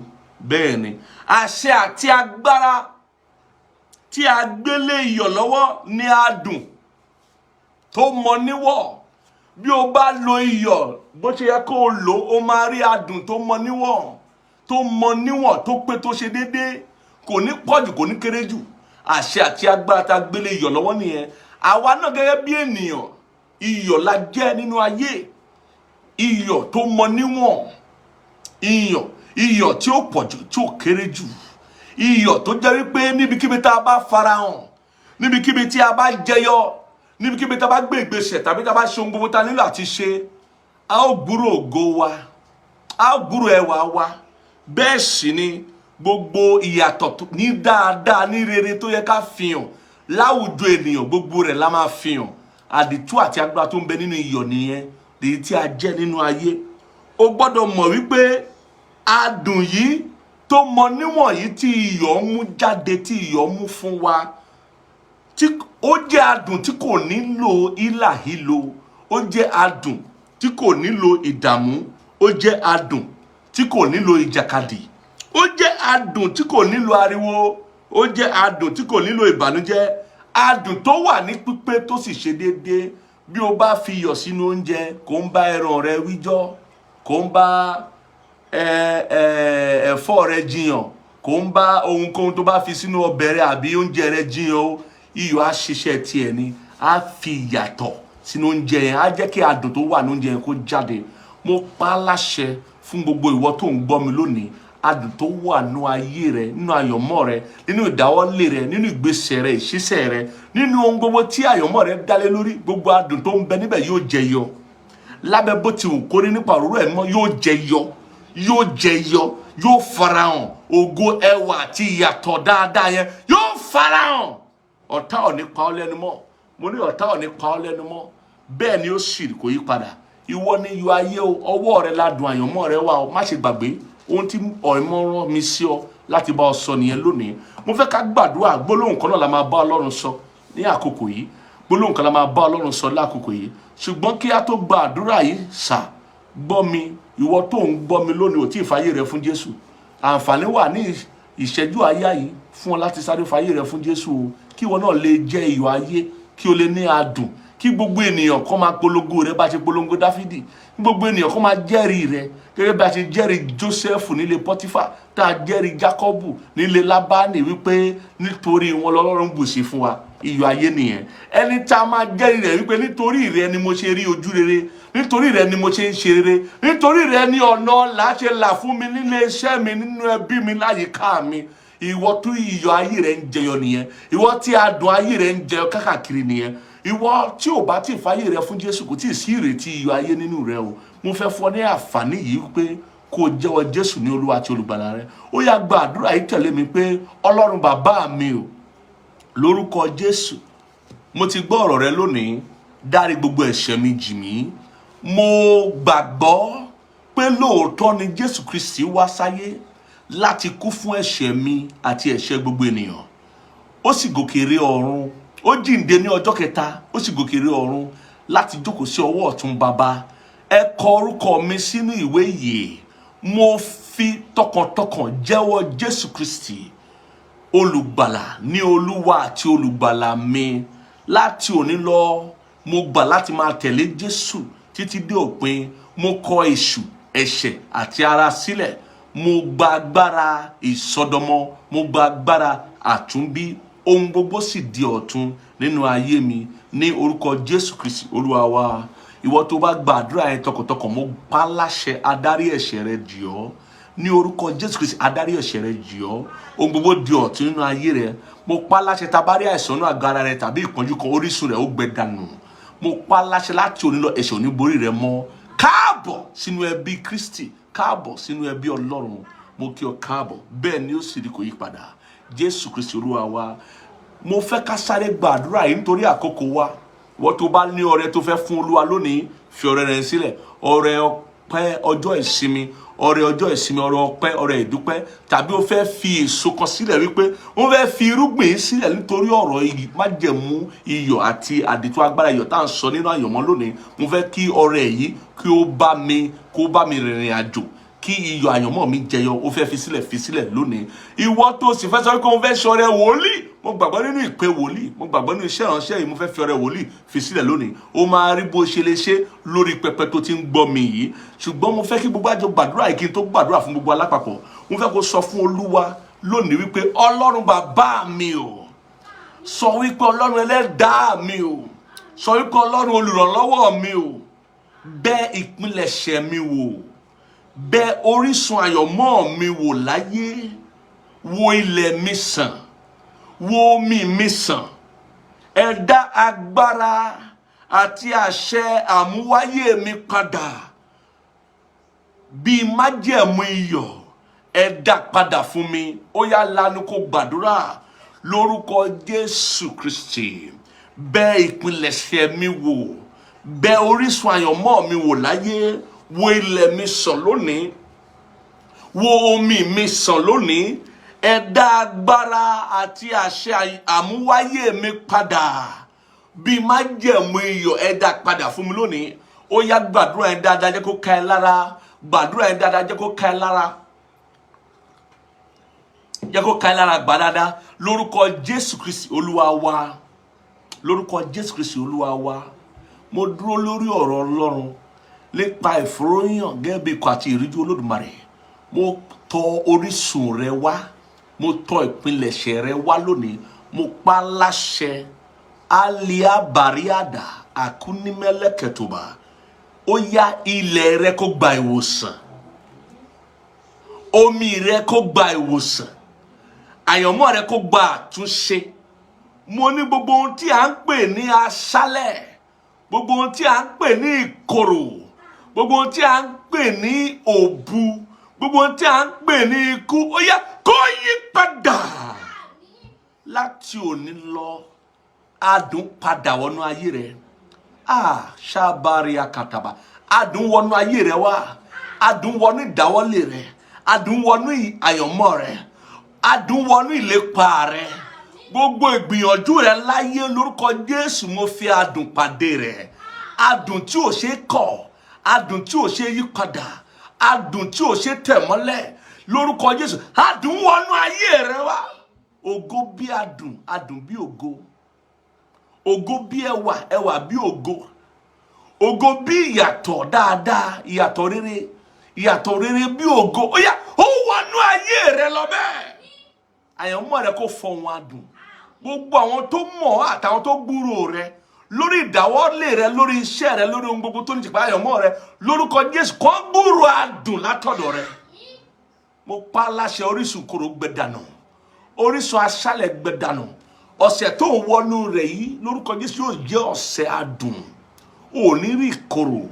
A: Bẹ́ẹ̀ ni àṣẹ àti agbára tí a gbélé iyọ̀ lọ́wọ́ ní adùn tó mọ níwọ̀n. Bí o bá lo iyọ̀ bó ṣe yẹ kó o lò, o máa rí adùn tó mọ níwọ̀n, tó pé, tó ṣe déédéé, kò ní pọ̀jù kò ní kéré jù. Àṣẹ àti agbára tá gbélé iyọ̀ lọ́wọ́ nìyẹn. Àwa náà gẹ́gẹ́ bí ènìyàn, iyọ̀ la jẹ́ nínú ayé. Iyọ̀ tó mọ níwọ̀n, iyọ̀ tí ó pọ̀jù tí ó kéré jù, iyọ̀ tó jẹ́ wípé níbikíbi tá a bá farahàn, níbikíbi tí a bá jẹyọ, níbikíbi tá a bá gbé ìgbésẹ̀ tàbí tá a bá ṣe ohun gbogbo tá a nílò àti ṣe, a ó gbúrò ògo wa, a ó gbúrò ẹwà wa. Bẹ́ẹ̀ sì ni gbogbo ìyàtọ̀ ní dáadáa ní rere tó yẹ ká fihàn láwùjọ ènìyàn, gbogbo rẹ̀ la máa fihàn. Àdìtú àti agbára tó ń bẹ nínú iyọ̀ nìyẹn, èyí tí a jẹ́ nínú ayé. O gbọ́dọ̀ mọ̀ wípé adùn yìí tó mọ níwọ̀n yìí tí iyọ̀ mú jáde, tí iyọ̀ mú fún wa, ó jẹ́ adùn tí kò nílò hílàhílo, ó jẹ́ adùn tí kò nílò ìdààmú, ó jẹ́ adùn tí kò nílò ìjàkadì, ó jẹ́ adùn tí kò nílò ariwo, ó jẹ́ adùn tí kò nílò ìbànújẹ́. Adùn tó wà ní pípé tó sì ṣe déédéé. Bí o bá fi iyọ̀ sínú oúnjẹ, kò ń bá ẹran rẹ wíjọ́, kò ń bá ẹ̀fọ́ rẹ jiyàn, kò ń bá ohunkóhun tó bá fi sínú ọbẹ̀ rẹ àbí oúnjẹ rẹ jiyàn o. Iyọ̀ á ṣiṣẹ́ tiẹ̀ ni, á fi ìyàtọ̀ sínú oúnjẹ yẹn, á jẹ́ kí adùn tó wà ní oúnjẹ yẹn kó jáde. Mo pa á láṣẹ fún gbogbo ìwọ tó ń gbọ́ mi lónìí, adùn tó wà nínú ayé rẹ, nínú àyànmọ́ rẹ, nínú ìdáwọ́lé rẹ, nínú ìgbésẹ̀ rẹ, ìṣiṣẹ́ rẹ, nínú ohun gbogbo tí àyànmọ́ rẹ dálé lórí, gbogbo adùn tó ń bẹ níbẹ̀ yóò jẹyọ. Lábẹ́ bó ti wù kó rí nípa òróró ẹ̀ mọ́, yóò jẹyọ, yóò farahàn. Ògo, ẹwà àti ìyàtọ̀ dáadáa yẹn yóò farahàn. Ọ̀tá ò ní pa ọ́ lẹ́nu mọ́. Mo ní ọ̀tá ò ní pa ọ́ lẹ́nu mọ́. Bẹ́ẹ̀ ni ó sì kò yí padà. Ìwọ ni iyọ̀ ayé o, ọwọ́ rẹ ládùn àyànmọ́ rẹ wà o. Má ṣe gbàgbé ohun tí ọ̀rẹ́mọ́ rán mi sí ọ láti bá ọ sọ nìyẹn lónìí. Mo fẹ́ ká gbàdúrà, gbólóhùn kan náà la máa bá Ọlọ́run sọ ní àkókò yìí, gbólóhùn kan la máa bá Ọlọ́run sọ lákòókò yìí. Ṣùgbọ́n kí a tó gba àdúrà yìí gbọ́ mi, ìwọ tó ń gbọ́ mi lónìí ò tí ì fàyè rẹ fún Jésù. Àǹfààní wà ní ìṣẹ́jú àyá yìí fún ọ láti sáré fàyè rẹ fún Jésù o, kí ìwọ náà lè jẹ iyọ̀ ayé, kí o lè ní adùn, kí gbogbo ènìyàn kó máa polongo rẹ bá ṣe polongo Dáfídì, kí gbogbo ènìyàn kó máa jẹ́rìí rẹ gẹ́gẹ́ bí a ṣe jẹ́rìí Jósẹ́fù nílé Pọ́tífà, tá a jẹ́rìí Jákọ́bù nílé Lábánì wípé nítorí wọn lọ́lọ́run bùsí fún wa. Iyọ̀ ayé nìyẹn. Ẹni tá a máa jẹ́rìí rẹ̀ wípé nítorí rẹ ni mo ṣe rí ojú rere, nítorí rẹ ni mo ṣe ń ṣe rere, nítorí rẹ ni ọ̀nà ọ̀la ṣe là fún mi nílé iṣẹ́ mi, nínú ẹbí mi, láyìíká mi. Ìwọ tó iyọ̀ ayé rẹ ń jẹyọ nìyẹn. Ìwọ tí adùn ayé rẹ ń jẹyọ káàkiri nìyẹn. Ìwọ tí ò bá tí ì fàyè rẹ fún Jésù, kò tí ì sí ìrètí iyọ̀ ayé nínú rẹ o. Mo fẹ́ fún ọ ní àǹfààní yìí pé kó o jẹ́wọ́ Jésù ní Olúwa àti olùgbàlà rẹ. Ó yá gba àdúrà yìí tẹ̀lé mi pé Ọlọ́run bàbá mi o, lórúkọ Jésù, mo ti gbọ́ ọ̀rọ̀ rẹ lónìí, dárí gbogbo ẹ̀ṣẹ̀ mi jì mí. Mo gbàgbọ́ pé lóòótọ́ ni Jésù Kristi wá sáyé láti kú fún ẹ̀ṣẹ̀ mi àti ẹ̀ṣẹ̀ gbogbo ènìyàn. Ó sì gòkè ré ọ̀run, ó jíǹde ní ọjọ́ kẹta, ó sì gòkè ré ọ̀run láti jókòó sí ọwọ́ ọ̀tún Baba. Ẹ kọ orúkọ mi sínú ìwé ìyè. Mo fi tọkàntọkàn jẹ́wọ́ Jésù Kristi olùgbàlà ní Olúwa àti olùgbàlà mi. Láti òní lọ, mo gbà láti máa tẹ̀lé Jésù títí dé òpin. Mo kọ èṣù, ẹ̀ṣẹ̀ àti ara sílẹ̀. Mo gba agbára ìsọdọmọ, mo gba agbára àtúnbí. Ohun gbogbo sì di ọ̀tun nínú ayé mi ní orúkọ Jésù Kristi Olúwa wa. ìwọ tó bá gbàdúrà yẹn tọkàntọkàn mo pa láṣẹ adarí ẹ̀ṣẹ̀ rẹ jì ọ́ ní orúkọ Jésù Kristi. Adarí ẹ̀ṣẹ̀ rẹ jì ọ́, ohun gbogbo di ọ̀tun nínú ayé rẹ. Mo pa láṣẹ tabari àìsàn nínú àgọ́ ara rẹ tàbí ìpọ́njú kan orísun rẹ ó gbẹ dànù. Mo pa láṣẹ láti òní lọ ẹ̀ṣẹ̀ ò ní borí rẹ mọ́. Káàbọ̀ sínú ẹbí Kristi, káàbọ̀ sínú ẹbí Ọlọ́run. Mo kí ọ káàbọ̀, bẹ́ẹ̀ ni ó sì rí kò yí padà. Jésù Kristi Olúwa wa. Mo fẹ́ ká sáré gbàdúrà yìí nítorí àkókò wa. Wọ́n tó bá ní ọrẹ tó fẹ́ fún Olúwa lónìí, fi ọrẹ rẹ sílẹ̀. Ọrẹ ọpẹ́ ọjọ́ ìsinmi, ọrẹ ọjọ́ ìsinmi, ọrẹ ọpẹ́, ọrẹ ìdúpẹ́, tàbí ó fẹ́ fi èso kan sílẹ̀ wípé ó fẹ́ fi irúgbìn sílẹ̀ nítorí ọ̀rọ̀ májẹ̀mú iyọ̀ àti àdìtú agbára iyọ̀ tá à ń sọ nínú àyànmọ́ lónìí. Mo fẹ́ kí ọrẹ yìí kí ó bá mi rìnrìn àjò, kí iyọ̀ àyànmọ́ mi jẹyọ. Ó fẹ́ fi sílẹ̀ lónìí. Ìwọ tó sì fẹ́ sọ pé mo fẹ́ ṣọrẹ wòlíì, mo gbàgbọ́ nínú ìpè wòlíì, mo gbàgbọ́ nínú iṣẹ́ ìránṣẹ́ yìí, mo fẹ́ fi ọrẹ wòlíì fi sílẹ̀ lónìí. Ó máa rí bó ṣe lè ṣe lórí pẹpẹ tó ti ń gbọ́ mi yìí. Ṣùgbọ́n mo fẹ́ kí gbogbo àjọ gbàdúrà yìí kí n tó gbàdúrà fún gbogbo alápapọ̀. Mo fẹ́ kó sọ fún Olúwa lónìí wípé Ọlọ́run bàbá mi o, sọ wípé Ọlọ́run ẹlẹ́dàá mi o, sọ wípé Ọlọ́run olùrànlọ́wọ́ mi o, bẹ̀ ìpilẹ̀ṣẹ̀ mi wò, bẹ̀ orísun àyànmọ́ mi wò láyé, wo ilẹ̀ mi sàn, wo omi mi sàn, ẹ dá agbára àti àṣẹ àmúwáyé mi padà bí májẹ̀mú iyọ̀, ẹ dá padà fún mi. Ó yá lanu kó gbàdúrà lórúkọ Jésù Kristi. Bẹ̀ ìpilẹ̀ṣẹ̀ mi wò, bẹ̀ orísun àyànmọ́ mi wò láyé, wo ilẹ̀ mi sàn lónìí, wo omi mi sàn lónìí, ẹ dá agbára àti àṣẹ àmúwáyé mi padà bí májẹ̀mú iyọ̀, ẹ dá padà fún mi lónìí. Ó yá gbàdúrà yẹn dáadáa, jẹ́ kó ká ẹ lára. Gbàdúrà yẹn dáadáa, jẹ́ kó ká ẹ lára. Jẹ́ kó ká ẹ lára, gbà dáadáa lórúkọ Jésù Kristi Olúwa wa. Lórúkọ Jésù Kristi Olúwa wa. Mo dúró lórí ọ̀rọ̀ Ọlọ́run nípa ìfòròyàn gẹ́gẹ́ bí ikọ̀ àti ìríjú Olódùmarè. Mo tọ̀ orísun rẹ wá, mo tọ̀ ìpilẹ̀ṣẹ̀ rẹ wá lónìí. Mo pa láṣẹ alia bariada akunimẹ́lẹ́kẹ̀tùbà. Ó yá ilẹ̀ rẹ kó gba ìwòsàn, omi rẹ kó gba ìwòsàn, àyànmọ́ rẹ kó gba àtúnṣe. Mo ní gbogbo ohun tí à ń pè ní aṣálẹ̀, gbogbo ohun tí à ń pè ní ìkorò, gbogbo ohun tí à ń pè ní òbu, gbogbo ohun tí à ń pè ní ikú, ó yá kó yí padà láti òní lọ. Adùn padà wọnú ayé rẹ. Ṣàbárí akàtàbà. Adùn wọnú ayé rẹ wá. Adùn wọnú ìdáwọ́lé rẹ. Adùn wọnú àyànmọ́ rẹ. Adùn wọnú ìlépa rẹ. Gbogbo ìgbìyànjú rẹ láyé lórúkọ Jésù, mo fi adùn pàdé rẹ. Adùn tí ò ṣe kọ̀, adùn tí ò ṣe yí padà, adùn tí ò ṣe tẹ̀ mọ́lẹ̀ lórúkọ Jésù. Adùn wọnú ayé rẹ wá. Ògo bí adùn, adùn bí ògo. Ògo bí ẹwà, ẹwà bí ògo. Ògo bí ìyàtọ̀ dáadáa, ìyàtọ̀ rere bí ògo. Ó yá, ó wọnú ayé rẹ lọ bẹ́ẹ̀. Àyànmọ́ rẹ kó fọhùn adùn. Gbogbo àwọn tó mọ̀ àtàwọn tó gbúrò rẹ lórí ìdáwọ́lé rẹ, lórí iṣẹ́ rẹ, lórí ohun gbogbo tó ní ṣe àyànmọ́ rẹ lórúkọ Jésù, kó gbúrò adùn látọ̀dọ̀ rẹ. Mo pa láṣẹ orísun korò gbẹdànù, orísun aṣálẹ̀ gbẹdànù. Ọ̀sẹ̀ tó ń wọnú rẹ̀ yìí lórúkọ Jésù yóò jẹ́ ọ̀sẹ̀ adùn. Ò ní rí ìkorò,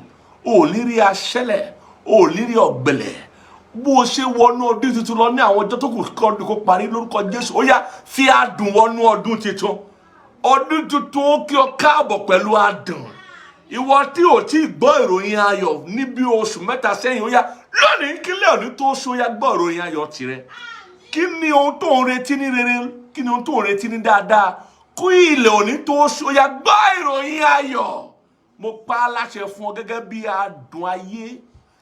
A: ò ní rí aṣẹ́lẹ̀, ò ní rí ọ̀gbẹlẹ̀. Bó o ṣe wọnú ọdún tuntun lọ ní àwọn ọjọ́ tó kù kí ọdún kó parí lórúkọ Jésù, ó yá fi adùn wọnú ọdún tuntun. Ọdún tuntun ó kí ọ káàbọ̀ pẹ̀lú adùn. Ìwọ tí ò tí gbọ́ ìròyìn ayọ̀ níbi oṣù mẹ́ta sẹ́yìn, ó yá lónìí kílẹ̀ òní tó ṣó, yá gbọ́ ìròyìn ayọ̀ tirẹ̀. Kí ni ohun tó ń retí ní rere? Kí ni ohun tó ń retí ní dáadáa? Kú ilẹ̀ òní tó ṣó, yá gbọ́ ìròyìn ayọ̀. Mo pa á láṣẹ fún ọ gẹ́gẹ́ bí adùn ayé,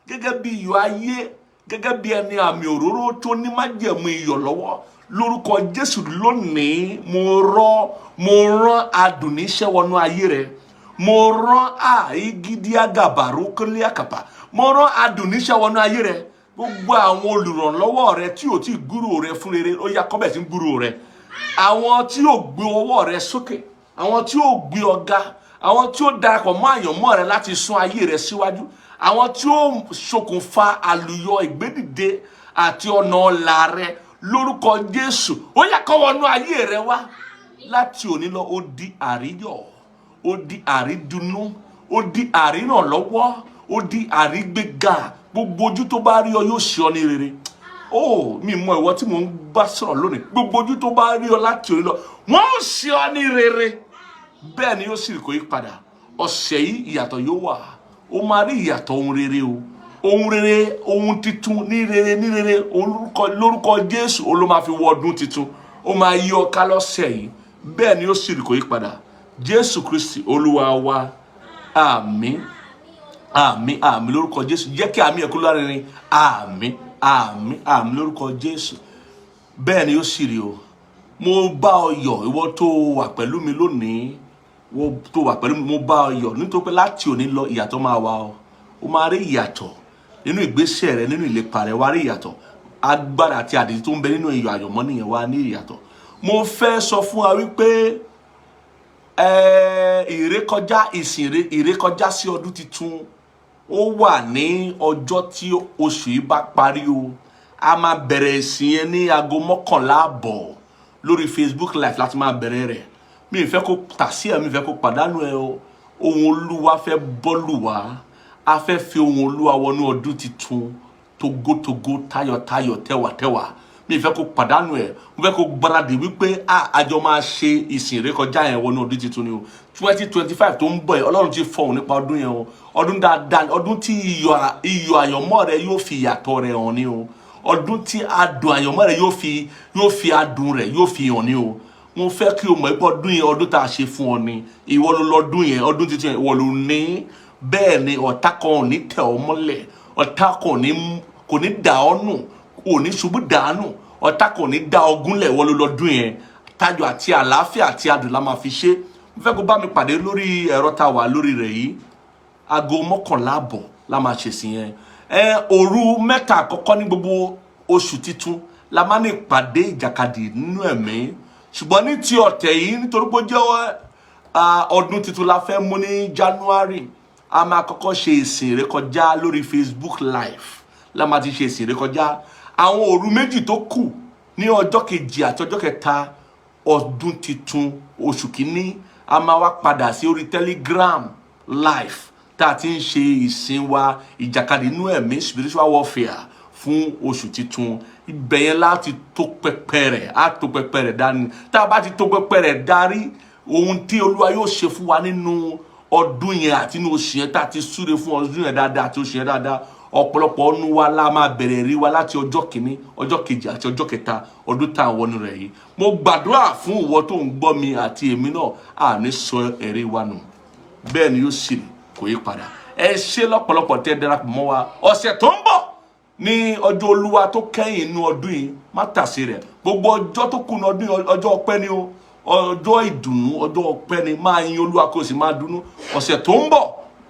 A: gẹ́gẹ́ bí iyọ̀ ayé, gẹ́gẹ́ bí ẹni àmì òróró tó ní májẹ̀mú iyọ̀ lọ́wọ́. Lórúkọ Jésù lónìí mo rán adùn níṣẹ́ wọnú ayé rẹ. Mo rán igidi agabaru kọ́lé àkàpà. Mo rán adùn níṣẹ́ wọnú ayé rẹ. Gbogbo àwọn olùrànlọ́wọ́ rẹ tí ò tí gbúrò rẹ fún rere, ó yá kọ́bẹ̀ sí gbúrò rẹ. Àwọn tí ò gbé ọwọ́ rẹ sókè, àwọn tí ò gbé ọ̀gá, àwọn tí ó darapọ̀ mọ́ àyànmọ́ rẹ láti sún ayé rẹ síwájú, àwọn tí ó ṣokùnfà àlùyọ ìgbédìde àti ọ̀nà ọ̀la rẹ lórúkọ Jésù, ó yá kó wọnú ayé rẹ wá. Láti òní lọ, ó di àríyọ̀, ó di àrídùnnú, ó di àrírànlọ́wọ́, ó di àrígbéga. Gbogbo ojú tó bá rí ọ yóò ṣe ọ ní rere. Mi mọ ìwọ tí mò ń bá sọ̀rọ̀ lónìí. Gbogbo ojú tó bá rí ọ láti òní lọ, wọ́n ó ṣe ọ ní rere. Bẹ́ẹ̀ ni yóò sì kò yí padà. Ọ̀sẹ̀ yìí ìyàtọ̀ yóò wà. Ó máa rí ìyàtọ̀ ohun rere o. Ohun rere, ohun titun ní rere lórúkọ Jésù. Ó ló máa fi wọ ọdún titun. Ó máa yí ọ ká lọ́sẹ̀ yìí. Bẹ́ẹ̀ ni yóò sì kò yí padà. Jésù Kristi Olúwa wa. Àmín. Àmín, àmín lórúkọ Jésù. Jẹ́ kí àmín ẹ̀kú lárinrin. Àmín, àmín, àmín lórúkọ Jésù. Bẹ́ẹ̀ ni yóò sì rí o. Mo bá ọ yọ̀, ìwọ tó wà pẹ̀lú mi lónìí. Tó wà pẹ̀lú mi, mo bá ọ yọ̀ nítorí pé láti òní lọ ìyàtọ̀ máa wà ọ. Ó máa rí ìyàtọ̀ nínú ìgbésẹ̀ rẹ, nínú ìlépa rẹ, wá rí ìyàtọ̀. Agbára àti àdìsí tó ń bẹ nínú iyọ̀ àyànmọ́ nìyẹn wá ní ìyàtọ̀. Mo fẹ́ sọ fún wa wípé ìrékọjá sí ọdún titun ó wà ní ọjọ́ tí oṣù yìí bá parí o. A máa bẹ̀rẹ̀ ìsìn yẹn ní aago 11:30 lórí Facebook live láti máa bẹ̀rẹ̀ rẹ̀. Mi ì fẹ́ kó tà sí ẹ̀, mi ì fẹ́ kó pàdánù ẹ o. Ohun Olúwa fẹ́ bọ́lù wá. A fẹ́ fi ohun Olúwa wọnú ọdún titun togotogo, tayọ̀tayọ̀, tẹwàtẹwà. Mi ì fẹ́ kó pàdánù ẹ. Mo fẹ́ kó gbáradì wípé àjọ máa ṣe ìsìn ìrékọjá yẹn wọnú ọdún titun ni o. 2025 tó ń bọ̀ yẹn, Ọlọ́run ti fọhùn nípa ọdún yẹn o. Ọdún dáadáa, ọdún tí iyọ̀ àyànmọ́ rẹ yóò fi ìyàtọ̀ rẹ̀ hàn ni o. Ọdún tí adùn àyànmọ́ rẹ yóò fi adùn rẹ̀ yóò fi hàn ni o. Mo fẹ́ kí o mọ̀ pé ọdún yẹn ọdún tá a ṣe fún ọ ni. Ìwọ ló lọ́dún yẹn, ọdún titun yẹn ìwọ ló ní. Bẹ́ẹ̀ ni ọ̀tá kan ò ní tẹ̀ ọ́ mọ́lẹ̀. Ọ̀tá kan kò ní dà ọ́ nù, ò ní ṣubú dànù. Ọ̀tá kan ò ní dá ọ gúnlẹ̀, ìwọ ló lọ́dún yẹn. Tájọ àti àlàáfíà àti adùn la máa fi ṣe. Mo fẹ́ kó bá mi pàdé lórí ẹ̀rọ tá wà lórí rẹ̀ yìí. Aago 11:30 la máa ṣe sí yẹn. Òru mẹ́ta àkọ́kọ́ ní gbogbo oṣù titun la máa ní ìpàdé ìjàkadì nínú ẹ̀mí. Ṣùgbọ́n ní ti ọ̀tẹ̀ yìí, nítorí pé ó jẹ́ ọdún titun la fẹ́ mú ní January, a máa kọ́kọ́ ṣe ìsìn ìrékọjá lórí Facebook live. La máa ti ṣe ìsìn ìrékọjá. Àwọn òru méjì tó kù ní ọjọ́ kejì àti ọjọ́ kẹta ọdún titun oṣù kìíní, a máa wá padà sí orí Telegram live tá a ti ń ṣe ìsìn wa ìjàkadì inú ẹ̀mí, spiritual warfare fún oṣù titun. Ibẹ̀ yẹn láti tó pẹpẹ rẹ̀, á tó pẹpẹ rẹ̀ dání. Tá a bá ti tó pẹpẹ rẹ̀ darí, ohun tí Olúwa yóò ṣe fún wa nínú ọdún yẹn àti inú oṣù yẹn tá a ti súre fún ọdún yẹn dáadáa àti oṣù yẹn dáadáa. Ọ̀pọ̀lọpọ̀ ọ̀nù wa la máa bẹ̀rẹ̀ rí wa láti ọjọ́ kìíní, ọjọ́ kejì àti ọjọ́ kẹta ọdún tá à ń wọnú rẹ̀ yìí. Mo gbàdúrà fún ìwọ tó ń gbọ́ mi àti èmi náà, àní sọ ẹ̀rí wa nù. Bẹ́ẹ̀ ni yóò sì kò yí padà. Ẹ ṣé lọ́pọ̀lọpọ̀ tẹ́ darapọ̀ mọ́ wa. Ọ̀sẹ̀ tó ń bọ̀ ní ọjọ́ Olúwa tó kẹ́yìn inú ọdún yìí, má tàsé rẹ̀. Gbogbo ọjọ́ tó kù ní ọdún yìí, ọjọ́ ọpẹ́ ni o. Ọjọ́ ìdùnnú, ọjọ́ ọpẹ́ ni. Máa yin Olúwa kó sì máa dùnnú. Ọ̀sẹ̀ tó ń bọ̀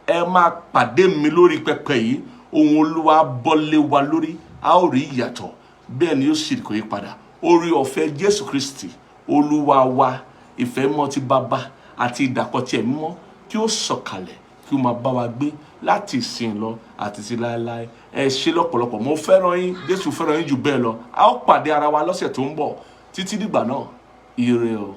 A: ẹ máa pàdé mi lórí pẹpẹ yìí. Ohun Olúwa bọ́lé wa lórí, a ó rí ìyàtọ̀. Bẹ́ẹ̀ ni yóò sì kò yí padà. Orí ọ̀fẹ́ Jésù Kristi Olúwa wa, ìfẹ́ mọ́ ti Bàbá àti ìdàpọ̀ ti Ẹ̀mí Mímọ́ kí ó sọ̀kalẹ̀, kí ó máa bá wa gbé láti ìsìn lọ àti sí láéláé. Ẹ ṣé lọ́pọ̀lọpọ̀. Mo fẹ́ràn yín, Jésù fẹ́ràn yín jù bẹ́ẹ̀ lọ. A ó pàdé ara wa lọ́sẹ̀ tó ń bọ̀. Títí dìgbà náà, ire o.